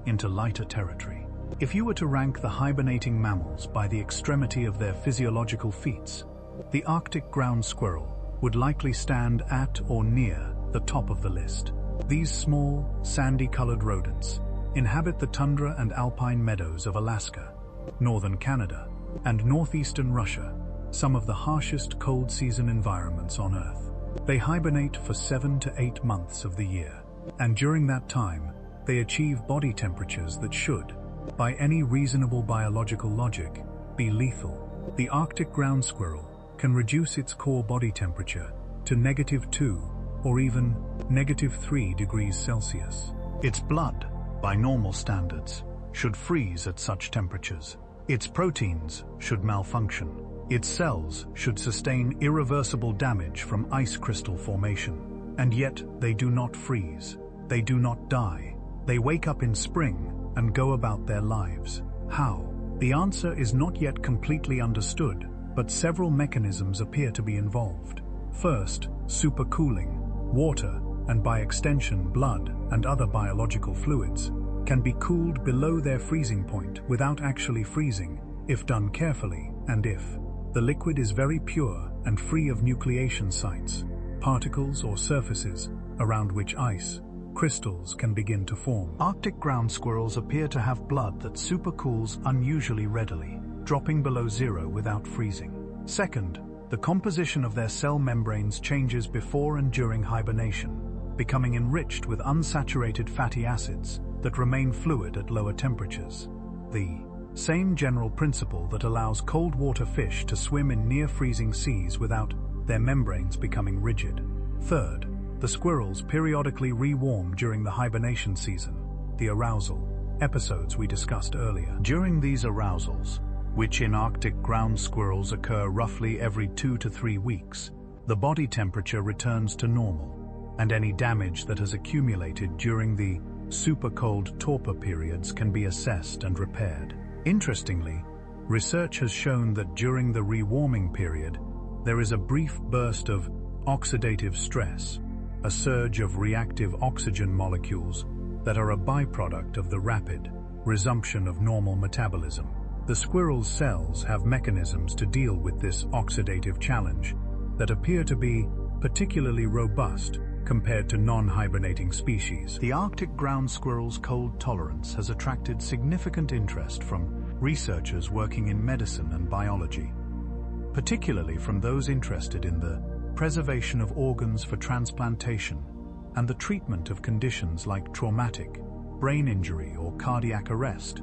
into lighter territory. If you were to rank the hibernating mammals by the extremity of their physiological feats, the Arctic ground squirrel would likely stand at or near the top of the list. These small, sandy-colored rodents inhabit the tundra and alpine meadows of Alaska, northern Canada, and northeastern Russia, some of the harshest cold season environments on Earth. They hibernate for 7 to 8 months of the year, and during that time, they achieve body temperatures that should, by any reasonable biological logic, be lethal. The Arctic ground squirrel can reduce its core body temperature to -2 or even -3 degrees Celsius. Its blood, by normal standards, should freeze at such temperatures. Its proteins should malfunction. Its cells should sustain irreversible damage from ice crystal formation. And yet they do not freeze. They do not die. They wake up in spring and go about their lives. How? The answer is not yet completely understood, but several mechanisms appear to be involved. First, supercooling. Water, and by extension blood and other biological fluids, can be cooled below their freezing point without actually freezing, if done carefully, and if the liquid is very pure and free of nucleation sites, particles or surfaces around which ice crystals can begin to form. Arctic ground squirrels appear to have blood that supercools unusually readily, dropping below zero without freezing. Second, the composition of their cell membranes changes before and during hibernation, becoming enriched with unsaturated fatty acids that remain fluid at lower temperatures. The same general principle that allows cold water fish to swim in near-freezing seas without their membranes becoming rigid. Third, the squirrels periodically rewarm during the hibernation season, the arousal episodes we discussed earlier. During these arousals, which in Arctic ground squirrels occur roughly every 2 to 3 weeks, the body temperature returns to normal, and any damage that has accumulated during the super cold torpor periods can be assessed and repaired. Interestingly, research has shown that during the rewarming period, there is a brief burst of oxidative stress, a surge of reactive oxygen molecules that are a byproduct of the rapid resumption of normal metabolism. The squirrel's cells have mechanisms to deal with this oxidative challenge that appear to be particularly robust compared to non-hibernating species. The Arctic ground squirrel's cold tolerance has attracted significant interest from researchers working in medicine and biology, particularly from those interested in the preservation of organs for transplantation and the treatment of conditions like traumatic brain injury or cardiac arrest,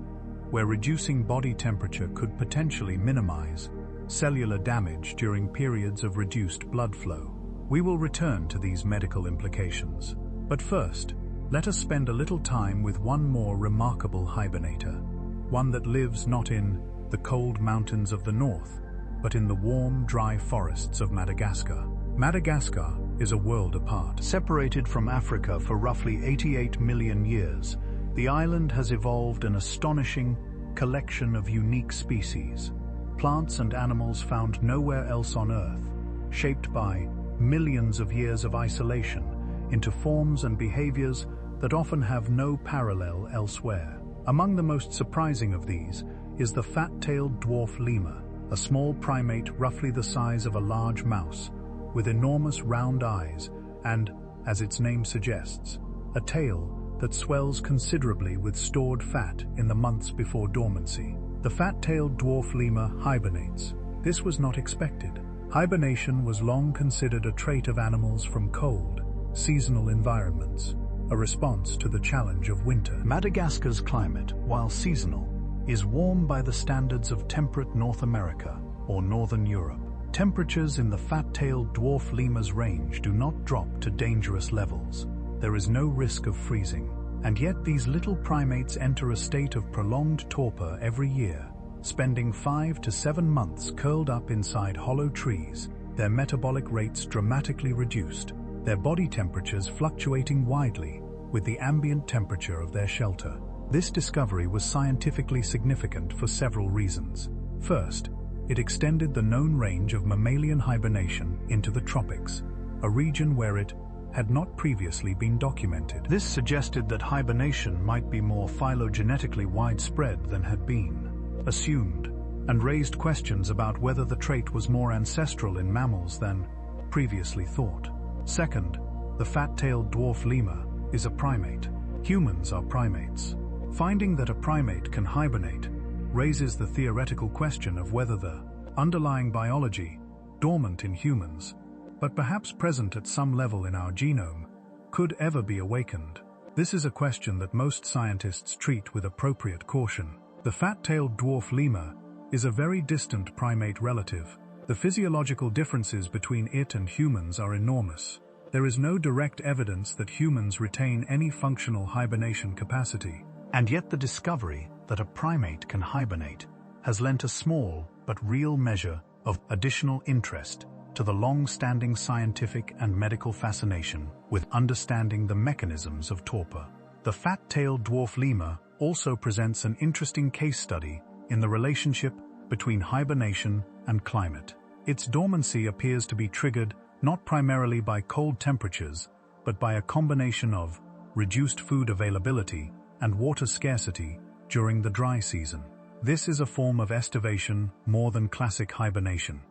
where reducing body temperature could potentially minimize cellular damage during periods of reduced blood flow. We will return to these medical implications. But first, let us spend a little time with one more remarkable hibernator, one that lives not in the cold mountains of the north, but in the warm, dry forests of Madagascar. Madagascar is a world apart. Separated from Africa for roughly 88 million years, the island has evolved an astonishing collection of unique species, plants and animals found nowhere else on Earth, shaped by millions of years of isolation into forms and behaviors that often have no parallel elsewhere. Among the most surprising of these is the fat-tailed dwarf lemur, a small primate roughly the size of a large mouse, with enormous round eyes and, as its name suggests, a tail that swells considerably with stored fat in the months before dormancy. The fat-tailed dwarf lemur hibernates. This was not expected. Hibernation was long considered a trait of animals from cold, seasonal environments, a response to the challenge of winter. Madagascar's climate, while seasonal, is warm by the standards of temperate North America or Northern Europe. Temperatures in the fat-tailed dwarf lemur's range do not drop to dangerous levels. There is no risk of freezing, and yet these little primates enter a state of prolonged torpor every year, spending 5 to 7 months curled up inside hollow trees, their metabolic rates dramatically reduced, their body temperatures fluctuating widely with the ambient temperature of their shelter. This discovery was scientifically significant for several reasons. First, it extended the known range of mammalian hibernation into the tropics, a region where it had not previously been documented. This suggested that hibernation might be more phylogenetically widespread than had been assumed, and raised questions about whether the trait was more ancestral in mammals than previously thought. Second, the fat-tailed dwarf lemur is a primate. Humans are primates. Finding that a primate can hibernate raises the theoretical question of whether the underlying biology, dormant in humans, but perhaps present at some level in our genome, could ever be awakened. This is a question that most scientists treat with appropriate caution. The fat-tailed dwarf lemur is a very distant primate relative. The physiological differences between it and humans are enormous. There is no direct evidence that humans retain any functional hibernation capacity, and yet the discovery that a primate can hibernate has lent a small but real measure of additional interest to the long-standing scientific and medical fascination with understanding the mechanisms of torpor. The fat-tailed dwarf lemur also presents an interesting case study in the relationship between hibernation and climate. Its dormancy appears to be triggered not primarily by cold temperatures, but by a combination of reduced food availability and water scarcity during the dry season. This is a form of estivation more than classic hibernation,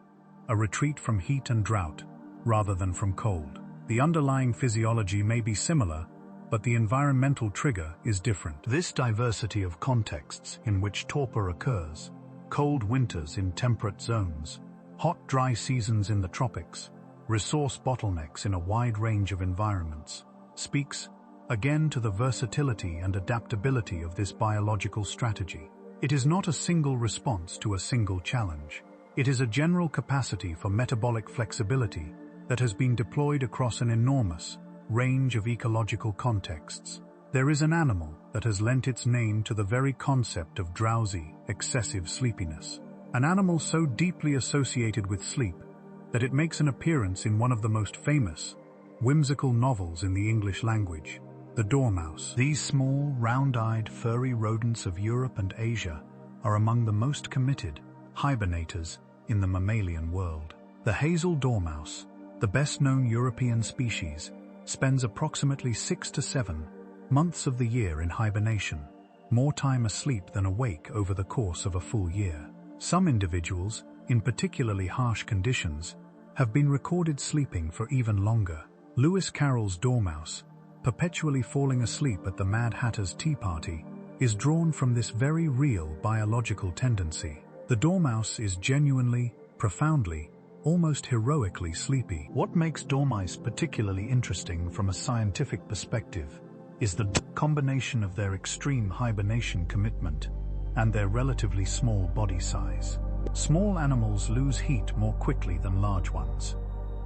a retreat from heat and drought rather than from cold. The underlying physiology may be similar, but the environmental trigger is different. This diversity of contexts in which torpor occurs, cold winters in temperate zones, hot dry seasons in the tropics, resource bottlenecks in a wide range of environments, speaks again to the versatility and adaptability of this biological strategy. It is not a single response to a single challenge. It is a general capacity for metabolic flexibility that has been deployed across an enormous range of ecological contexts. There is an animal that has lent its name to the very concept of drowsy, excessive sleepiness. An animal so deeply associated with sleep that it makes an appearance in one of the most famous, whimsical novels in the English language, the dormouse. These small, round-eyed, furry rodents of Europe and Asia are among the most committed hibernators in the mammalian world. The hazel dormouse, the best-known European species, spends approximately 6 to 7 months of the year in hibernation, more time asleep than awake over the course of a full year. Some individuals, in particularly harsh conditions, have been recorded sleeping for even longer. Lewis Carroll's dormouse, perpetually falling asleep at the Mad Hatter's tea party, is drawn from this very real biological tendency. The dormouse is genuinely, profoundly, almost heroically sleepy. What makes dormice particularly interesting from a scientific perspective is the combination of their extreme hibernation commitment and their relatively small body size. Small animals lose heat more quickly than large ones.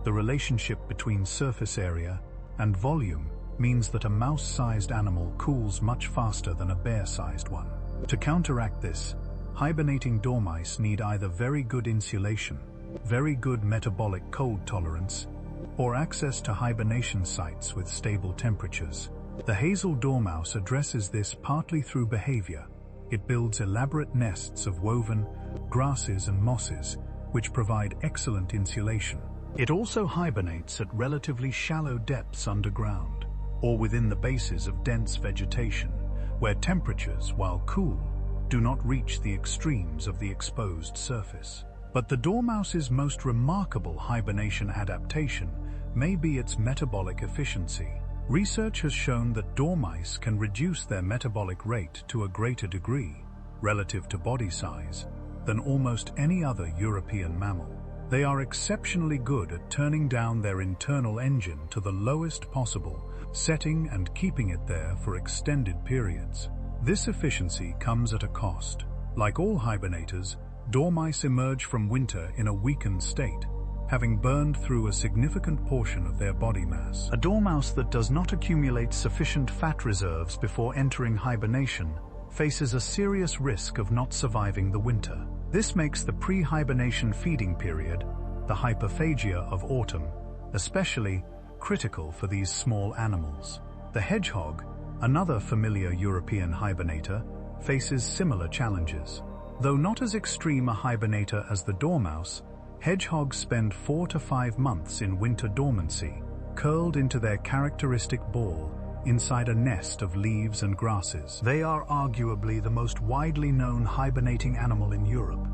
The relationship between surface area and volume means that a mouse-sized animal cools much faster than a bear-sized one. To counteract this, hibernating dormice need either very good insulation, very good metabolic cold tolerance, or access to hibernation sites with stable temperatures. The hazel dormouse addresses this partly through behavior. It builds elaborate nests of woven grasses and mosses, which provide excellent insulation. It also hibernates at relatively shallow depths underground, or within the bases of dense vegetation, where temperatures, while cool, do not reach the extremes of the exposed surface. But the dormouse's most remarkable hibernation adaptation may be its metabolic efficiency. Research has shown that dormice can reduce their metabolic rate to a greater degree, relative to body size, than almost any other European mammal. They are exceptionally good at turning down their internal engine to the lowest possible setting and keeping it there for extended periods. This efficiency comes at a cost. Like all hibernators, dormice emerge from winter in a weakened state, having burned through a significant portion of their body mass. A dormouse that does not accumulate sufficient fat reserves before entering hibernation faces a serious risk of not surviving the winter. This makes the pre-hibernation feeding period, the hyperphagia of autumn, especially critical for these small animals. The hedgehog, another familiar European hibernator, faces similar challenges. Though not as extreme a hibernator as the dormouse, hedgehogs spend 4 to 5 months in winter dormancy, curled into their characteristic ball inside a nest of leaves and grasses. They are arguably the most widely known hibernating animal in Europe,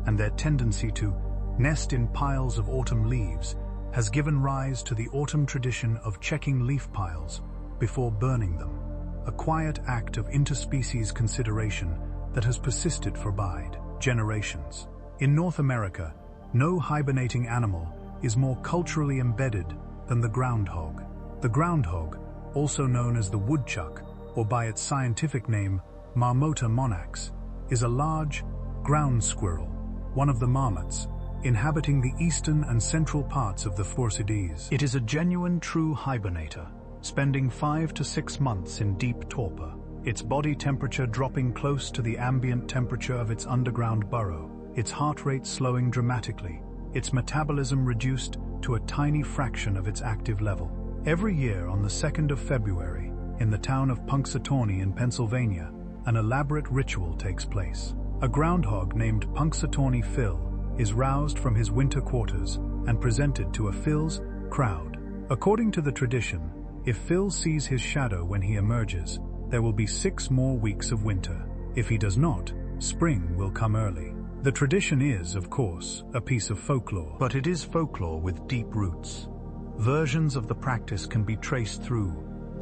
and their tendency to nest in piles of autumn leaves has given rise to the autumn tradition of checking leaf piles before burning them, a quiet act of interspecies consideration that has persisted for generations. In North America, no hibernating animal is more culturally embedded than the groundhog. The groundhog, also known as the woodchuck, or by its scientific name Marmota monax, is a large ground squirrel, one of the marmots, inhabiting the eastern and central parts of the Phorcyides. It is a genuine true hibernator, spending 5 to 6 months in deep torpor, its body temperature dropping close to the ambient temperature of its underground burrow, its heart rate slowing dramatically, its metabolism reduced to a tiny fraction of its active level. Every year on the 2nd of February, in the town of Punxsutawney in Pennsylvania, an elaborate ritual takes place. A groundhog named Punxsutawney Phil is roused from his winter quarters and presented to a Phil's crowd. According to the tradition, if Phil sees his shadow when he emerges, there will be 6 more weeks of winter. If he does not, spring will come early. The tradition is, of course, a piece of folklore, but it is folklore with deep roots. Versions of the practice can be traced through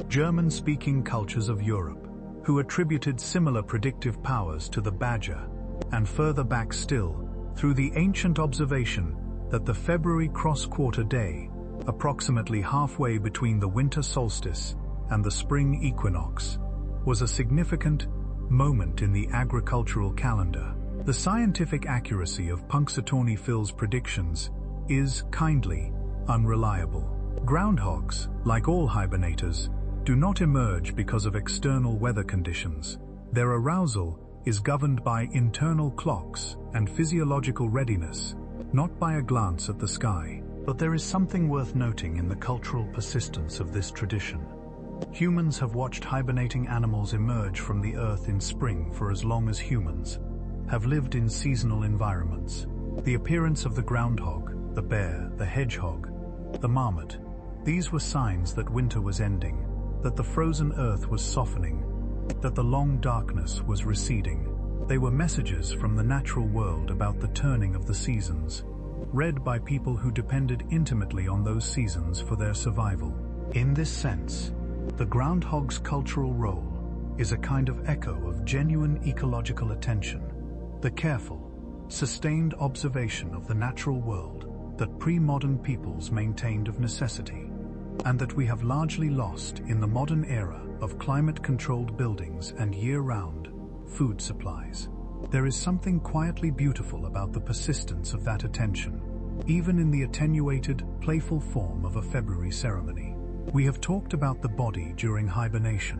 German-speaking cultures of Europe, who attributed similar predictive powers to the badger, and further back still, through the ancient observation that the February cross-quarter day, approximately halfway between the winter solstice and the spring equinox, was a significant moment in the agricultural calendar. The scientific accuracy of Punxsutawney Phil's predictions is, kindly, unreliable. Groundhogs, like all hibernators, do not emerge because of external weather conditions. Their arousal is governed by internal clocks and physiological readiness, not by a glance at the sky. But there is something worth noting in the cultural persistence of this tradition. Humans have watched hibernating animals emerge from the earth in spring for as long as humans have lived in seasonal environments. The appearance of the groundhog, the bear, the hedgehog, the marmot, these were signs that winter was ending. that the frozen earth was softening, that the long darkness was receding. They were messages from the natural world about the turning of the seasons, read by people who depended intimately on those seasons for their survival. In this sense, the groundhog's cultural role is a kind of echo of genuine ecological attention, the careful, sustained observation of the natural world that pre-modern peoples maintained of necessity, and that we have largely lost in the modern era of climate-controlled buildings and year-round food supplies. There is something quietly beautiful about the persistence of that attention, even in the attenuated, playful form of a February ceremony. We have talked about the body during hibernation,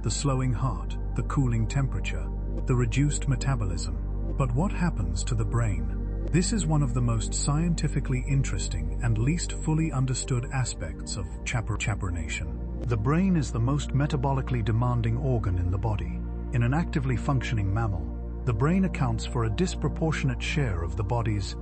the slowing heart, the cooling temperature, the reduced metabolism. But what happens to the brain? This is one of the most scientifically interesting and least fully understood aspects of hibernation. The brain is the most metabolically demanding organ in the body. In an actively functioning mammal, the brain accounts for a disproportionate share of the body's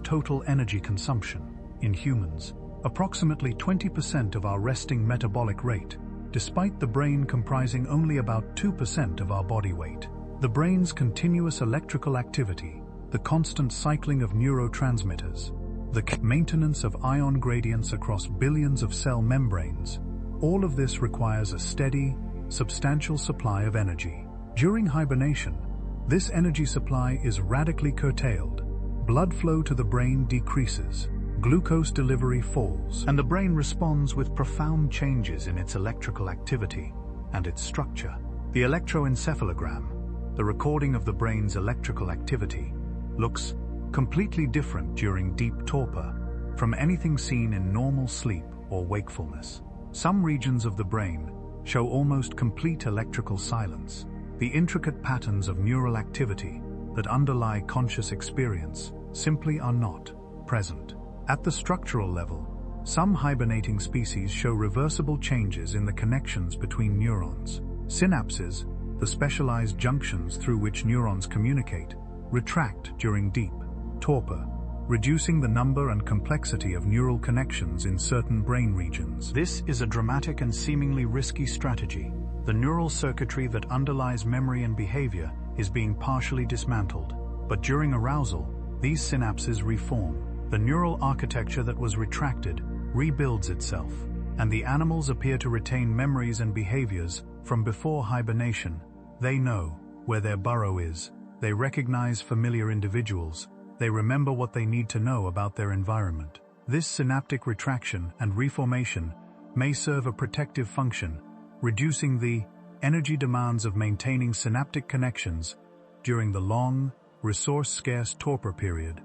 total energy consumption. In humans, approximately 20% of our resting metabolic rate, despite the brain comprising only about 2% of our body weight. The brain's continuous electrical activity, the constant cycling of neurotransmitters, the maintenance of ion gradients across billions of cell membranes, all of this requires a steady, substantial supply of energy. During hibernation, this energy supply is radically curtailed. Blood flow to the brain decreases, glucose delivery falls, and the brain responds with profound changes in its electrical activity and its structure. The electroencephalogram, the recording of the brain's electrical activity, looks completely different during deep torpor from anything seen in normal sleep or wakefulness. Some regions of the brain show almost complete electrical silence. The intricate patterns of neural activity that underlie conscious experience simply are not present. At the structural level, some hibernating species show reversible changes in the connections between neurons. Synapses, the specialized junctions through which neurons communicate, retract during deep torpor, reducing the number and complexity of neural connections in certain brain regions. This is a dramatic and seemingly risky strategy. The neural circuitry that underlies memory and behavior is being partially dismantled, but during arousal, these synapses reform. The neural architecture that was retracted rebuilds itself, and the animals appear to retain memories and behaviors from before hibernation. They know where their burrow is, they recognize familiar individuals, they remember what they need to know about their environment. This synaptic retraction and reformation may serve a protective function, reducing the energy demands of maintaining synaptic connections during the long, resource-scarce torpor period,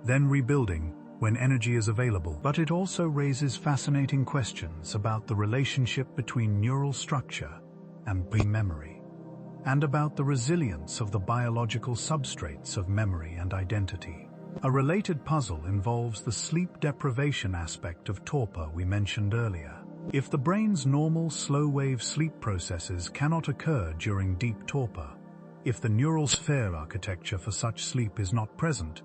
then rebuilding when energy is available. But it also raises fascinating questions about the relationship between neural structure and memory, and about the resilience of the biological substrates of memory and identity. A related puzzle involves the sleep deprivation aspect of torpor we mentioned earlier. If the brain's normal slow-wave sleep processes cannot occur during deep torpor, if the neural sphere architecture for such sleep is not present,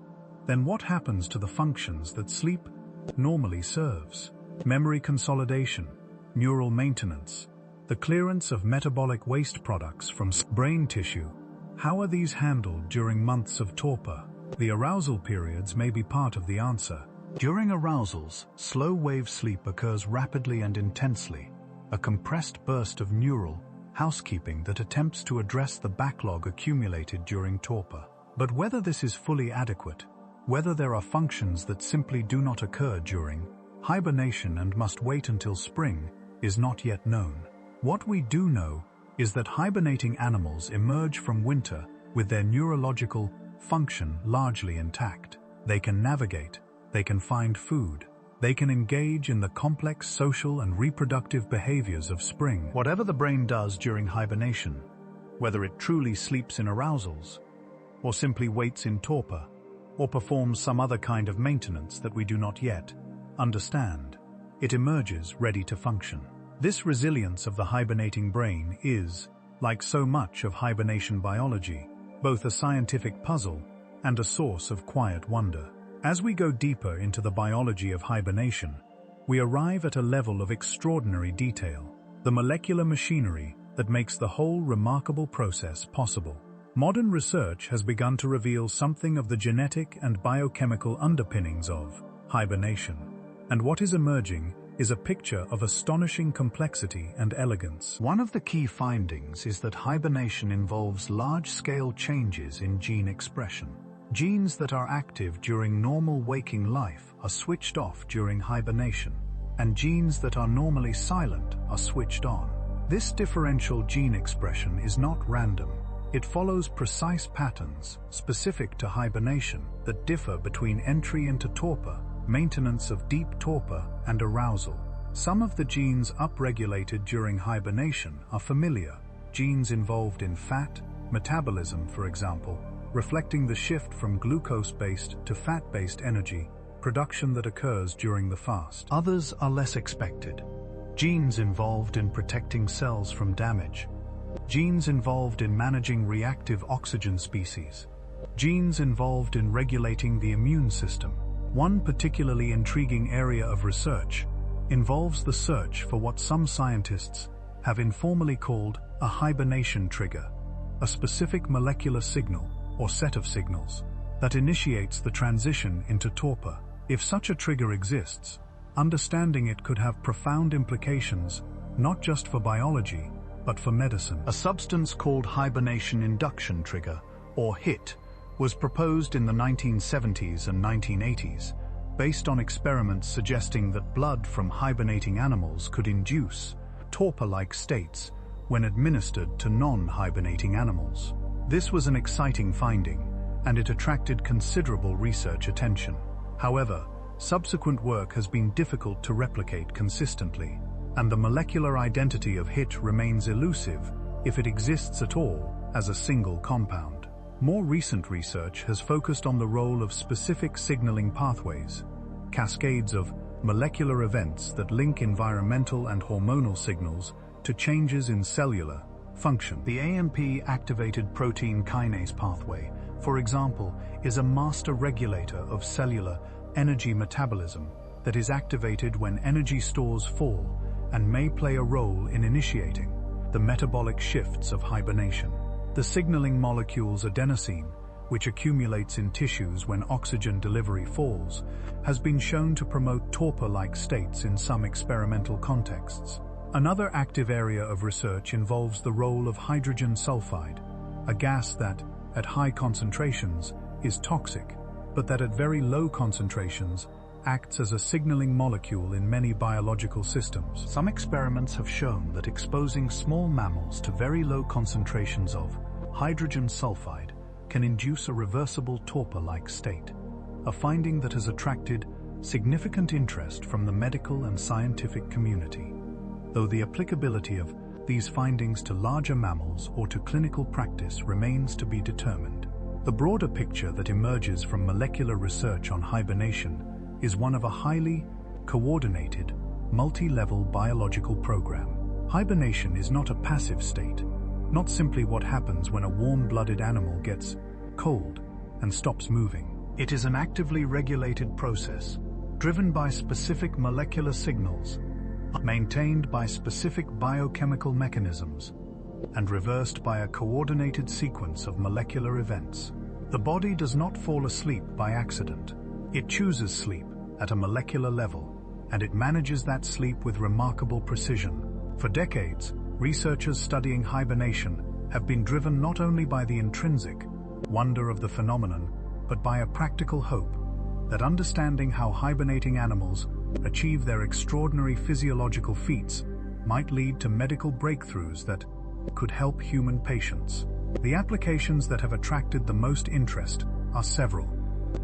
then what happens to the functions that sleep normally serves? Memory consolidation, neural maintenance, the clearance of metabolic waste products from brain tissue. How are these handled during months of torpor? The arousal periods may be part of the answer. During arousals, slow-wave sleep occurs rapidly and intensely, a compressed burst of neural housekeeping that attempts to address the backlog accumulated during torpor. But whether this is fully adequate, whether there are functions that simply do not occur during hibernation and must wait until spring, is not yet known. What we do know is that hibernating animals emerge from winter with their neurological function largely intact. They can navigate, they can find food, they can engage in the complex social and reproductive behaviors of spring. Whatever the brain does during hibernation, whether it truly sleeps in arousals, or simply waits in torpor, or performs some other kind of maintenance that we do not yet understand, it emerges ready to function. This resilience of the hibernating brain is, like so much of hibernation biology, both a scientific puzzle and a source of quiet wonder. As we go deeper into the biology of hibernation, we arrive at a level of extraordinary detail. the molecular machinery that makes the whole remarkable process possible. Modern research has begun to reveal something of the genetic and biochemical underpinnings of hibernation, and what is emerging is a picture of astonishing complexity and elegance. One of the key findings is that hibernation involves large-scale changes in gene expression. Genes that are active during normal waking life are switched off during hibernation, and genes that are normally silent are switched on. This differential gene expression is not random. It follows precise patterns specific to hibernation that differ between entry into torpor, maintenance of deep torpor, and arousal. Some of the genes upregulated during hibernation are familiar, genes involved in fat metabolism, for example, reflecting the shift from glucose-based to fat-based energy production that occurs during the fast. Others are less expected. Genes involved in protecting cells from damage. Genes involved in managing reactive oxygen species. Genes involved in regulating the immune system. One particularly intriguing area of research involves the search for what some scientists have informally called a hibernation trigger, a specific molecular signal or set of signals that initiates the transition into torpor. If such a trigger exists, understanding it could have profound implications not just for biology, but for medicine. A substance called hibernation induction trigger, or HIT, was proposed in the 1970s and 1980s, based on experiments suggesting that blood from hibernating animals could induce torpor-like states when administered to non-hibernating animals. This was an exciting finding, and it attracted considerable research attention. However, subsequent work has been difficult to replicate consistently, and the molecular identity of HIT remains elusive if it exists at all as a single compound. More recent research has focused on the role of specific signaling pathways, cascades of molecular events that link environmental and hormonal signals to changes in cellular function. The AMP-activated protein kinase pathway, for example, is a master regulator of cellular energy metabolism that is activated when energy stores fall and may play a role in initiating the metabolic shifts of hibernation. The signaling molecules adenosine, which accumulates in tissues when oxygen delivery falls, has been shown to promote torpor-like states in some experimental contexts. Another active area of research involves the role of hydrogen sulfide, a gas that, at high concentrations, is toxic, but that at very low concentrations acts as a signaling molecule in many biological systems. Some experiments have shown that exposing small mammals to very low concentrations of hydrogen sulfide can induce a reversible torpor-like state, a finding that has attracted significant interest from the medical and scientific community, though the applicability of these findings to larger mammals or to clinical practice remains to be determined. The broader picture that emerges from molecular research on hibernation is one of a highly coordinated, multi-level biological program. Hibernation is not a passive state, not simply what happens when a warm-blooded animal gets cold and stops moving. It is an actively regulated process, driven by specific molecular signals, maintained by specific biochemical mechanisms, and reversed by a coordinated sequence of molecular events. The body does not fall asleep by accident. It chooses sleep at a molecular level, and it manages that sleep with remarkable precision. For decades, researchers studying hibernation have been driven not only by the intrinsic wonder of the phenomenon, but by a practical hope that understanding how hibernating animals achieve their extraordinary physiological feats might lead to medical breakthroughs that could help human patients. The applications that have attracted the most interest are several.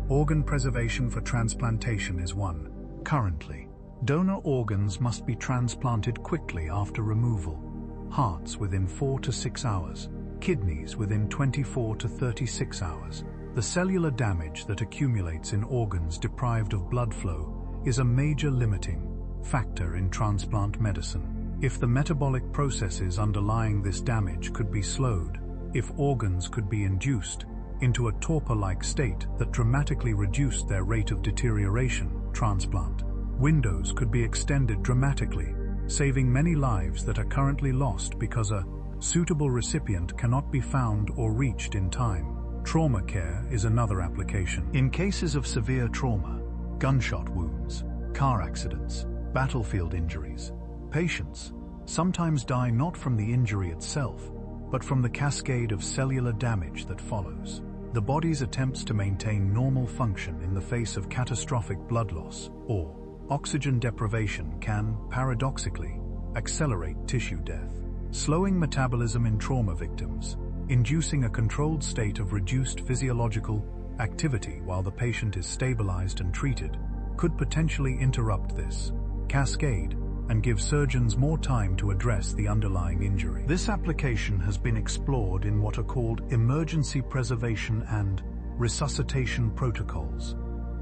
Organ preservation for transplantation is one. Currently, donor organs must be transplanted quickly after removal. Hearts within 4 to 6 hours, kidneys within 24 to 36 hours. The cellular damage that accumulates in organs deprived of blood flow is a major limiting factor in transplant medicine. If the metabolic processes underlying this damage could be slowed, if organs could be induced into a torpor-like state that dramatically reduced their rate of deterioration, transplant windows could be extended dramatically, saving many lives that are currently lost because a suitable recipient cannot be found or reached in time. Trauma care is another application. In cases of severe trauma, gunshot wounds, car accidents, battlefield injuries, patients sometimes die not from the injury itself, but from the cascade of cellular damage that follows. The body's attempts to maintain normal function in the face of catastrophic blood loss or oxygen deprivation can, paradoxically, accelerate tissue death, slowing metabolism in trauma victims, inducing a controlled state of reduced physiological activity while the patient is stabilized and treated, could potentially interrupt this cascade and give surgeons more time to address the underlying injury. This application has been explored in what are called emergency preservation and resuscitation protocols,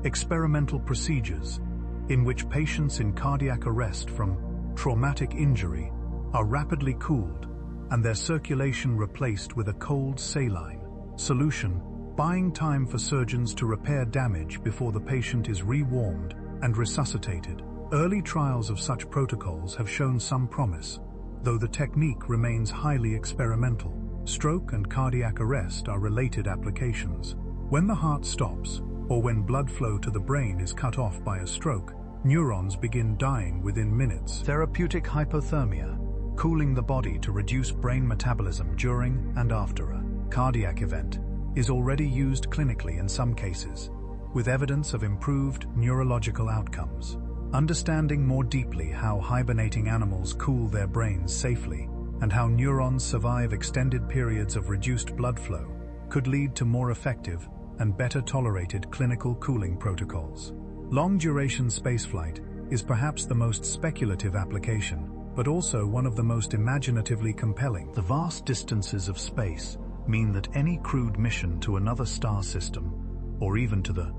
experimental procedures in which patients in cardiac arrest from traumatic injury are rapidly cooled and their circulation replaced with a cold saline solution, buying time for surgeons to repair damage before the patient is re-warmed and resuscitated. Early trials of such protocols have shown some promise, though the technique remains highly experimental. Stroke and cardiac arrest are related applications. When the heart stops, or when blood flow to the brain is cut off by a stroke, neurons begin dying within minutes. Therapeutic hypothermia, cooling the body to reduce brain metabolism during and after a cardiac event, is already used clinically in some cases, with evidence of improved neurological outcomes. Understanding more deeply how hibernating animals cool their brains safely and how neurons survive extended periods of reduced blood flow could lead to more effective and better tolerated clinical cooling protocols. Long-duration spaceflight is perhaps the most speculative application, but also one of the most imaginatively compelling. The vast distances of space mean that any crewed mission to another star system, or even to the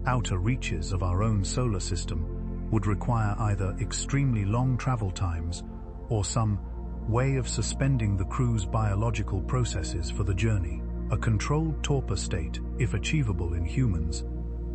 outer reaches of our own solar system, would require either extremely long travel times or some way of suspending the crew's biological processes for the journey. A controlled torpor state, if achievable in humans,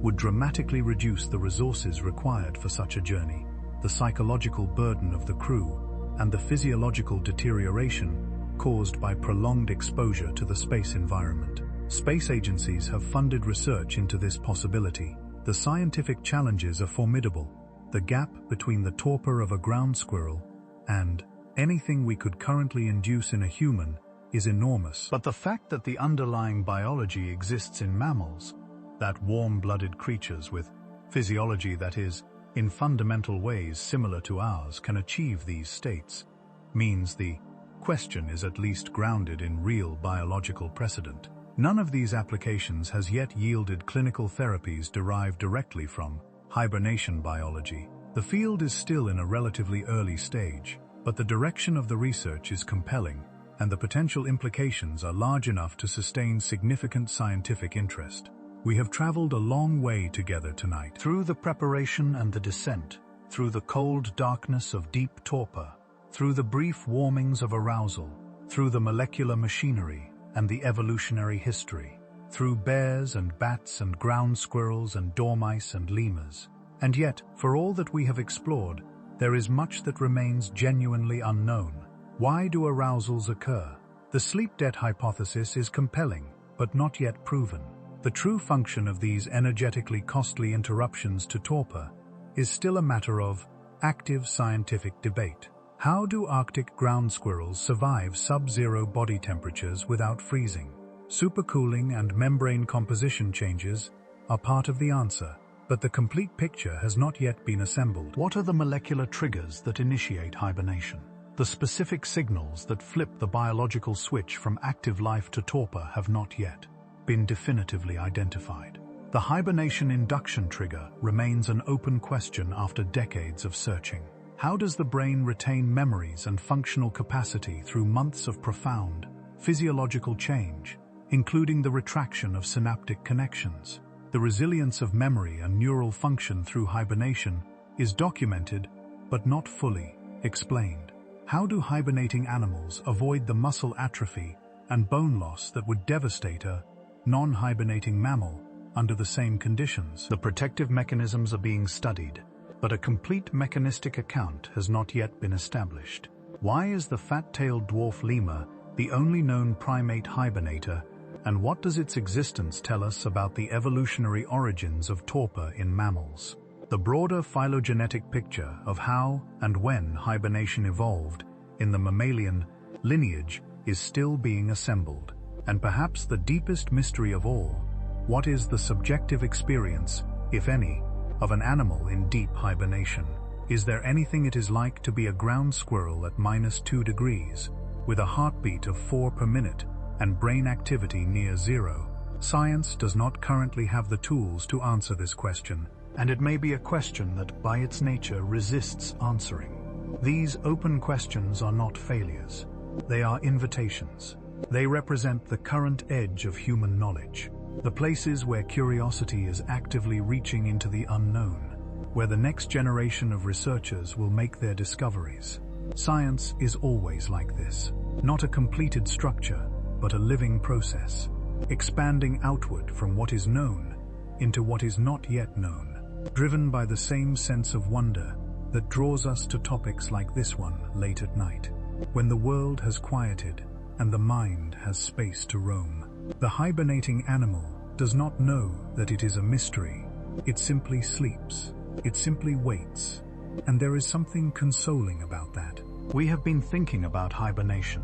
would dramatically reduce the resources required for such a journey, the psychological burden of the crew, and the physiological deterioration caused by prolonged exposure to the space environment. Space agencies have funded research into this possibility. The scientific challenges are formidable. The gap between the torpor of a ground squirrel and anything we could currently induce in a human is enormous. But the fact that the underlying biology exists in mammals, that warm-blooded creatures with physiology that is, in fundamental ways similar to ours, can achieve these states, means the question is at least grounded in real biological precedent. None of these applications has yet yielded clinical therapies derived directly from hibernation biology. The field is still in a relatively early stage, but the direction of the research is compelling, and the potential implications are large enough to sustain significant scientific interest. We have traveled a long way together tonight, through the preparation and the descent, through the cold darkness of deep torpor, through the brief warmings of arousal, through the molecular machinery and the evolutionary history, through bears and bats and ground squirrels and dormice and lemurs. And yet, for all that we have explored, there is much that remains genuinely unknown. Why do arousals occur? The sleep-debt hypothesis is compelling, but not yet proven. The true function of these energetically costly interruptions to torpor is still a matter of active scientific debate. How do Arctic ground squirrels survive sub-zero body temperatures without freezing? Supercooling and membrane composition changes are part of the answer, but the complete picture has not yet been assembled. What are the molecular triggers that initiate hibernation? The specific signals that flip the biological switch from active life to torpor have not yet been definitively identified. The hibernation induction trigger remains an open question after decades of searching. How does the brain retain memories and functional capacity through months of profound physiological change, including the retraction of synaptic connections? The resilience of memory and neural function through hibernation is documented, but not fully explained. How do hibernating animals avoid the muscle atrophy and bone loss that would devastate a non-hibernating mammal under the same conditions? The protective mechanisms are being studied, but a complete mechanistic account has not yet been established. Why is the fat-tailed dwarf lemur the only known primate hibernator, and what does its existence tell us about the evolutionary origins of torpor in mammals? The broader phylogenetic picture of how and when hibernation evolved in the mammalian lineage is still being assembled. And perhaps the deepest mystery of all, what is the subjective experience, if any, of an animal in deep hibernation? Is there anything it is like to be a ground squirrel at -2 degrees, with a heartbeat of 4 per minute and brain activity near zero? Science does not currently have the tools to answer this question, and it may be a question that by its nature resists answering. These open questions are not failures. They are invitations. They represent the current edge of human knowledge, the places where curiosity is actively reaching into the unknown, where the next generation of researchers will make their discoveries. Science is always like this, not a completed structure, but a living process, expanding outward from what is known into what is not yet known, driven by the same sense of wonder that draws us to topics like this one late at night, when the world has quieted and the mind has space to roam. The hibernating animal does not know that it is a mystery. It simply sleeps. It simply waits. And there is something consoling about that. We have been thinking about hibernation,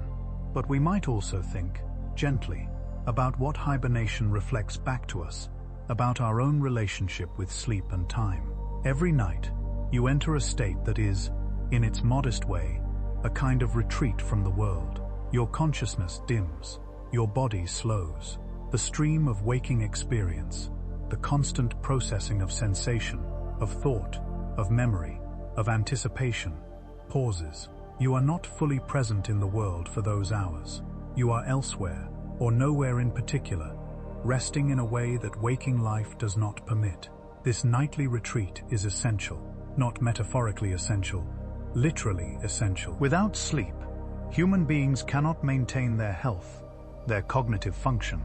but we might also think, gently, about what hibernation reflects back to us, about our own relationship with sleep and time. Every night, you enter a state that is, in its modest way, a kind of retreat from the world. Your consciousness dims, your body slows. The stream of waking experience, the constant processing of sensation, of thought, of memory, of anticipation, pauses. You are not fully present in the world for those hours. You are elsewhere, or nowhere in particular, resting in a way that waking life does not permit. This nightly retreat is essential, not metaphorically essential, literally essential. Without sleep, human beings cannot maintain their health, their cognitive function,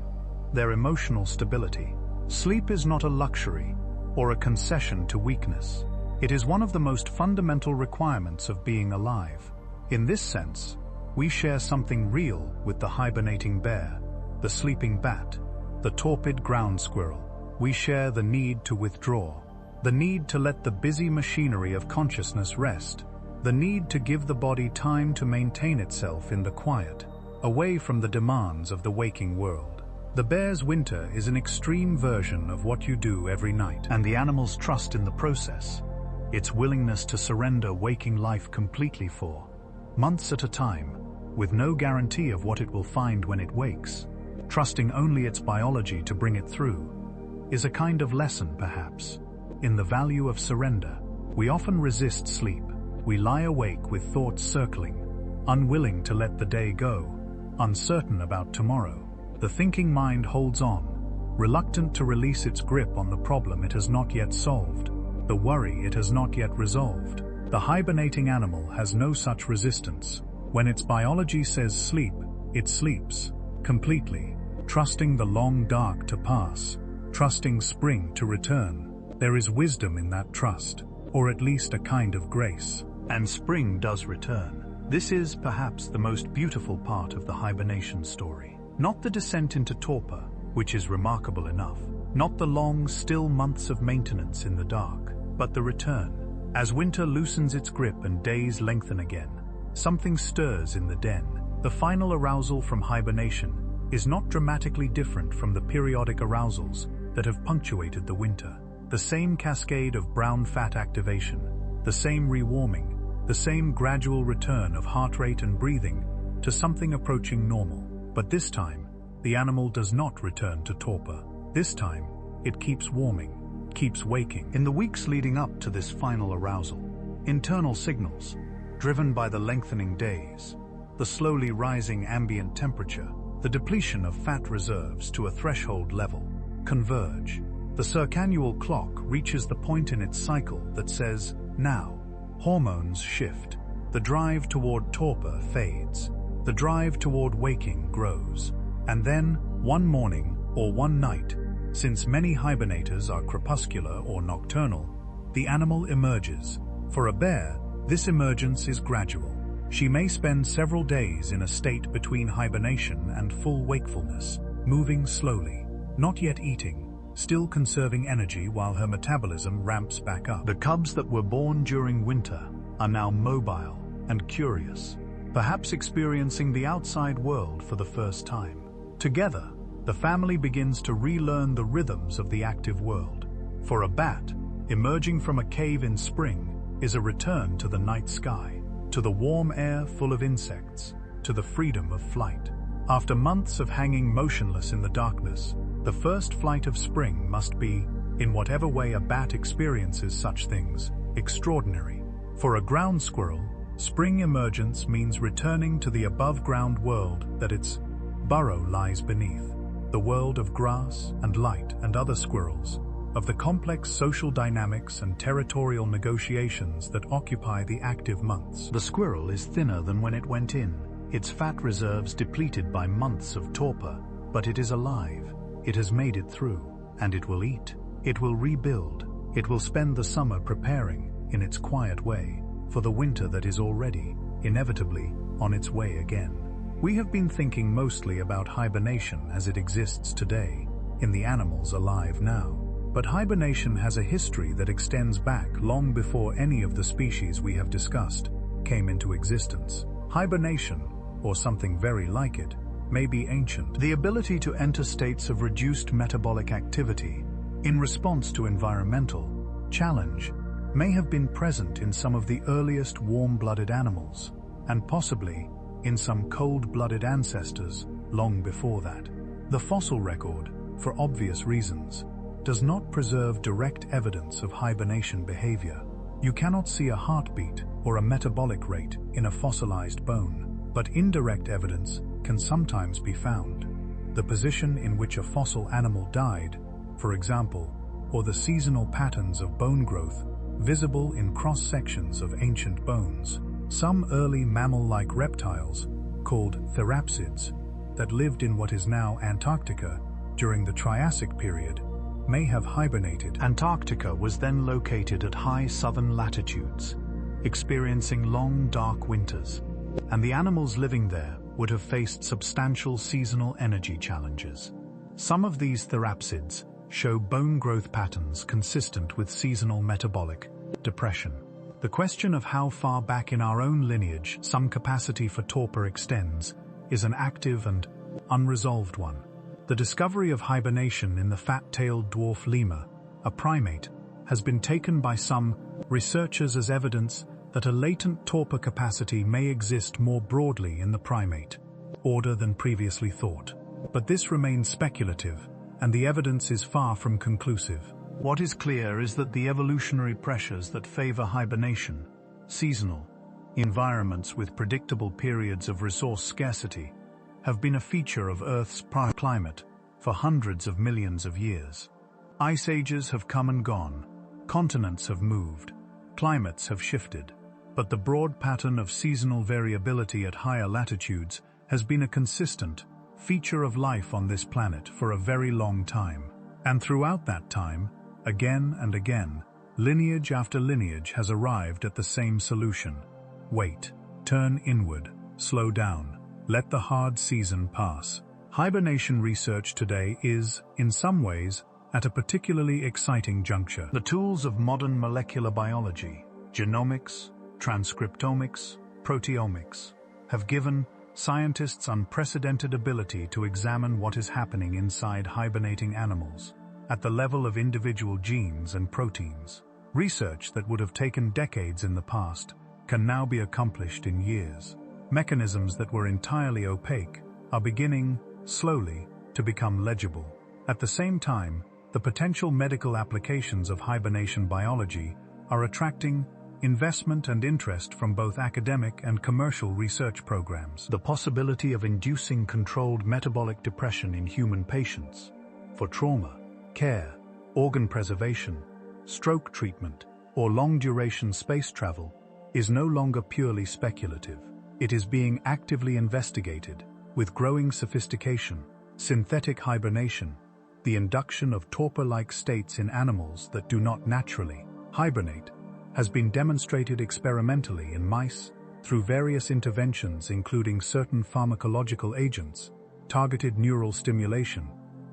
their emotional stability. Sleep is not a luxury or a concession to weakness. It is one of the most fundamental requirements of being alive. In this sense, we share something real with the hibernating bear, the sleeping bat, the torpid ground squirrel. We share the need to withdraw, the need to let the busy machinery of consciousness rest, the need to give the body time to maintain itself in the quiet, away from the demands of the waking world. The bear's winter is an extreme version of what you do every night, and the animal's trust in the process, its willingness to surrender waking life completely for months at a time, with no guarantee of what it will find when it wakes, trusting only its biology to bring it through, is a kind of lesson, perhaps, in the value of surrender. We often resist sleep. We lie awake with thoughts circling, unwilling to let the day go, uncertain about tomorrow. The thinking mind holds on, reluctant to release its grip on the problem it has not yet solved, the worry it has not yet resolved. The hibernating animal has no such resistance. When its biology says sleep, it sleeps, completely, trusting the long dark to pass, trusting spring to return. There is wisdom in that trust, or at least a kind of grace. And spring does return. This is, perhaps, the most beautiful part of the hibernation story. Not the descent into torpor, which is remarkable enough. Not the long, still months of maintenance in the dark, but the return. As winter loosens its grip and days lengthen again, something stirs in the den. The final arousal from hibernation is not dramatically different from the periodic arousals that have punctuated the winter. The same cascade of brown fat activation, the same rewarming, the same gradual return of heart rate and breathing to something approaching normal. But this time, the animal does not return to torpor. This time, it keeps warming, keeps waking. In the weeks leading up to this final arousal, internal signals, driven by the lengthening days, the slowly rising ambient temperature, the depletion of fat reserves to a threshold level, converge. The circannual clock reaches the point in its cycle that says, now. Hormones shift. The drive toward torpor fades. The drive toward waking grows. And then, one morning or one night, since many hibernators are crepuscular or nocturnal, the animal emerges. For a bear, this emergence is gradual. She may spend several days in a state between hibernation and full wakefulness, moving slowly, not yet eating, still conserving energy while her metabolism ramps back up. The cubs that were born during winter are now mobile and curious, perhaps experiencing the outside world for the first time. Together, the family begins to relearn the rhythms of the active world. For a bat, emerging from a cave in spring is a return to the night sky, to the warm air full of insects, to the freedom of flight. After months of hanging motionless in the darkness, the first flight of spring must be, in whatever way a bat experiences such things, extraordinary. For a ground squirrel, spring emergence means returning to the above-ground world that its burrow lies beneath, the world of grass and light and other squirrels, of the complex social dynamics and territorial negotiations that occupy the active months. The squirrel is thinner than when it went in, its fat reserves depleted by months of torpor, but it is alive. It has made it through, and it will eat. It will rebuild. It will spend the summer preparing, in its quiet way, for the winter that is already, inevitably, on its way again. We have been thinking mostly about hibernation as it exists today, in the animals alive now. But hibernation has a history that extends back long before any of the species we have discussed came into existence. Hibernation, or something very like it, may be ancient. The ability to enter states of reduced metabolic activity in response to environmental challenge may have been present in some of the earliest warm-blooded animals, and possibly in some cold-blooded ancestors long before that. The fossil record, for obvious reasons, does not preserve direct evidence of hibernation behavior. You cannot see a heartbeat or a metabolic rate in a fossilized bone, but indirect evidence can sometimes be found. The position in which a fossil animal died, for example, or the seasonal patterns of bone growth visible in cross-sections of ancient bones. Some early mammal-like reptiles, called therapsids, that lived in what is now Antarctica during the Triassic period, may have hibernated. Antarctica was then located at high southern latitudes, experiencing long, dark winters, and the animals living there would have faced substantial seasonal energy challenges. Some of these therapsids show bone growth patterns consistent with seasonal metabolic depression. The question of how far back in our own lineage some capacity for torpor extends is an active and unresolved one. The discovery of hibernation in the fat-tailed dwarf lemur, a primate, has been taken by some researchers as evidence that a latent torpor capacity may exist more broadly in the primate order than previously thought. But this remains speculative, and the evidence is far from conclusive. What is clear is that the evolutionary pressures that favor hibernation, seasonal environments with predictable periods of resource scarcity, have been a feature of Earth's prior climate for hundreds of millions of years. Ice ages have come and gone, continents have moved, climates have shifted, but the broad pattern of seasonal variability at higher latitudes has been a consistent feature of life on this planet for a very long time. And throughout that time, again and again, lineage after lineage has arrived at the same solution. Wait, turn inward, slow down, let the hard season pass. Hibernation research today is, in some ways, at a particularly exciting juncture. The tools of modern molecular biology, genomics, transcriptomics, proteomics, have given scientists unprecedented ability to examine what is happening inside hibernating animals, at the level of individual genes and proteins. Research that would have taken decades in the past can now be accomplished in years. Mechanisms that were entirely opaque are beginning, slowly, to become legible. At the same time, the potential medical applications of hibernation biology are attracting investment and interest from both academic and commercial research programs. The possibility of inducing controlled metabolic depression in human patients for trauma, care, organ preservation, stroke treatment, or long-duration space travel is no longer purely speculative. It is being actively investigated, with growing sophistication, synthetic hibernation, the induction of torpor-like states in animals that do not naturally hibernate, has been demonstrated experimentally in mice through various interventions including certain pharmacological agents, targeted neural stimulation,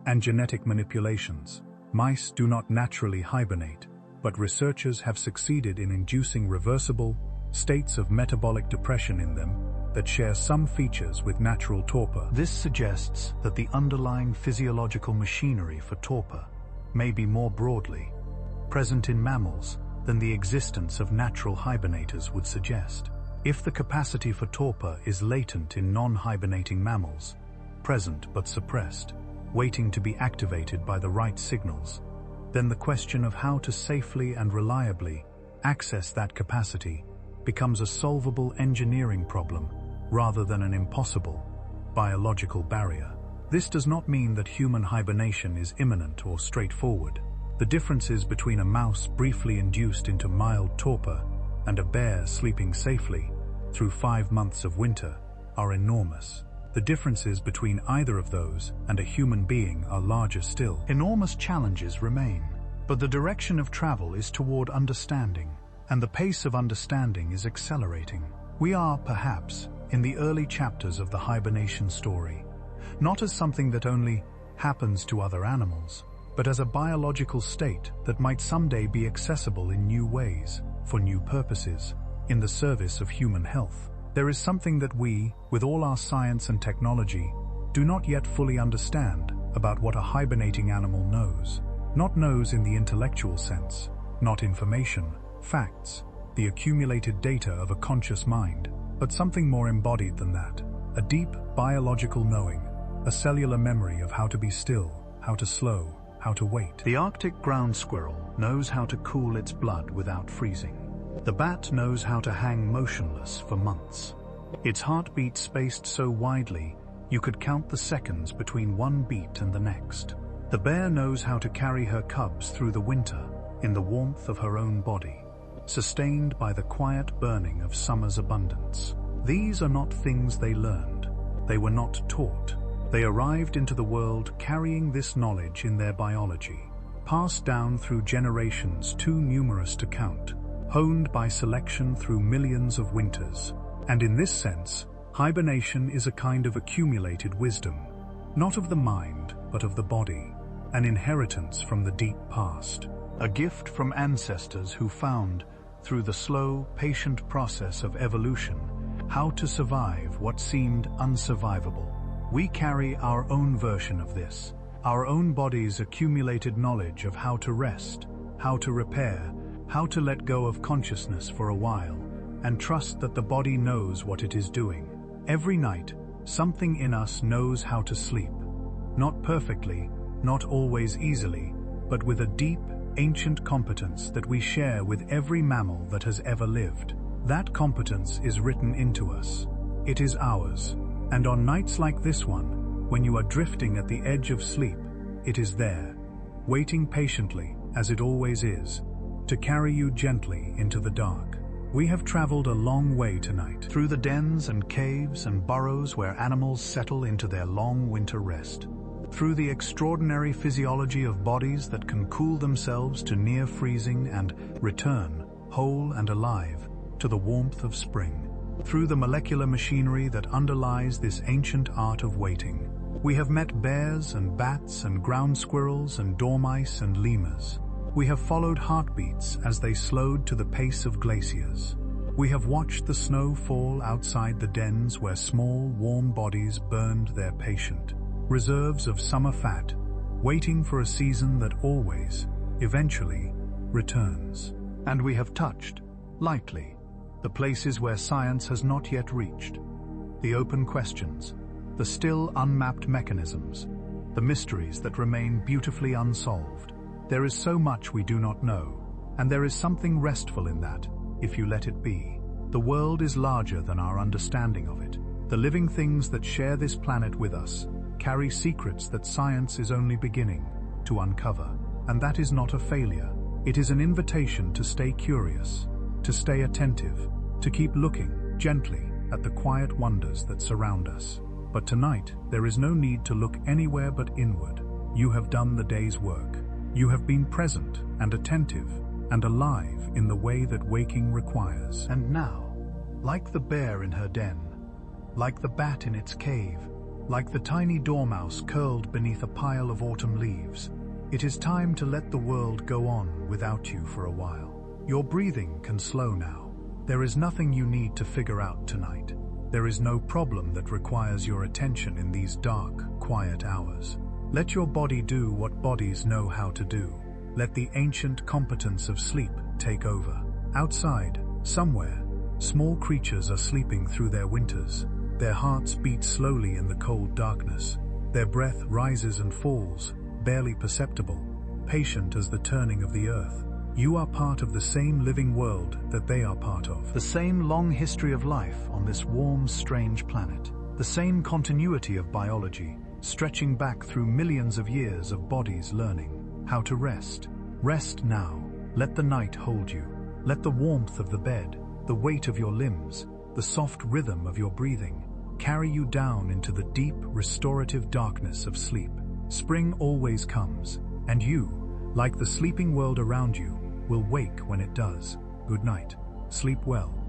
and genetic manipulations. Mice do not naturally hibernate, but researchers have succeeded in inducing reversible states of metabolic depression in them that share some features with natural torpor. This suggests that the underlying physiological machinery for torpor may be more broadly present in mammals than the existence of natural hibernators would suggest. If the capacity for torpor is latent in non-hibernating mammals, present but suppressed, waiting to be activated by the right signals, then the question of how to safely and reliably access that capacity becomes a solvable engineering problem rather than an impossible biological barrier. This does not mean that human hibernation is imminent or straightforward. The differences between a mouse briefly induced into mild torpor and a bear sleeping safely through 5 months of winter are enormous. The differences between either of those and a human being are larger still. Enormous challenges remain, but the direction of travel is toward understanding, and the pace of understanding is accelerating. We are, perhaps, in the early chapters of the hibernation story, not as something that only happens to other animals, but as a biological state that might someday be accessible in new ways, for new purposes, in the service of human health. There is something that we, with all our science and technology, do not yet fully understand about what a hibernating animal knows. Not knows in the intellectual sense, not information, facts, the accumulated data of a conscious mind, but something more embodied than that, a deep biological knowing, a cellular memory of how to be still, how to slow, how to wait. The Arctic ground squirrel knows how to cool its blood without freezing. The bat knows how to hang motionless for months. Its heartbeat spaced so widely, you could count the seconds between one beat and the next. The bear knows how to carry her cubs through the winter in the warmth of her own body, sustained by the quiet burning of summer's abundance. These are not things they learned. They were not taught. They arrived into the world carrying this knowledge in their biology, passed down through generations too numerous to count, honed by selection through millions of winters. And in this sense, hibernation is a kind of accumulated wisdom, not of the mind, but of the body, an inheritance from the deep past, a gift from ancestors who found, through the slow, patient process of evolution, how to survive what seemed unsurvivable. We carry our own version of this, our own body's accumulated knowledge of how to rest, how to repair, how to let go of consciousness for a while, and trust that the body knows what it is doing. Every night, something in us knows how to sleep. Not perfectly, not always easily, but with a deep, ancient competence that we share with every mammal that has ever lived. That competence is written into us. It is ours. And on nights like this one, when you are drifting at the edge of sleep, it is there, waiting patiently, as it always is, to carry you gently into the dark. We have traveled a long way tonight, through the dens and caves and burrows where animals settle into their long winter rest, through the extraordinary physiology of bodies that can cool themselves to near freezing and return, whole and alive, to the warmth of spring, through the molecular machinery that underlies this ancient art of waiting. We have met bears and bats and ground squirrels and dormice and lemurs. We have followed heartbeats as they slowed to the pace of glaciers. We have watched the snow fall outside the dens where small, warm bodies burned their patient reserves of summer fat, waiting for a season that always, eventually, returns. And we have touched, lightly, the places where science has not yet reached, the open questions, the still unmapped mechanisms, the mysteries that remain beautifully unsolved. There is so much we do not know, and there is something restful in that, if you let it be. The world is larger than our understanding of it. The living things that share this planet with us carry secrets that science is only beginning to uncover. And that is not a failure. It is an invitation to stay curious, to stay attentive, to keep looking gently at the quiet wonders that surround us. But tonight, there is no need to look anywhere but inward. You have done the day's work. You have been present and attentive, and alive in the way that waking requires. And now, like the bear in her den, like the bat in its cave, like the tiny dormouse curled beneath a pile of autumn leaves, it is time to let the world go on without you for a while. Your breathing can slow now. There is nothing you need to figure out tonight. There is no problem that requires your attention in these dark, quiet hours. Let your body do what bodies know how to do. Let the ancient competence of sleep take over. Outside, somewhere, small creatures are sleeping through their winters. Their hearts beat slowly in the cold darkness. Their breath rises and falls, barely perceptible, patient as the turning of the earth. You are part of the same living world that they are part of. The same long history of life on this warm, strange planet. The same continuity of biology, stretching back through millions of years of bodies learning how to rest. Rest now. Let the night hold you. Let the warmth of the bed, the weight of your limbs, the soft rhythm of your breathing carry you down into the deep, restorative darkness of sleep. Spring always comes, and you, like the sleeping world around you, will wake when it does. Good night. Sleep well.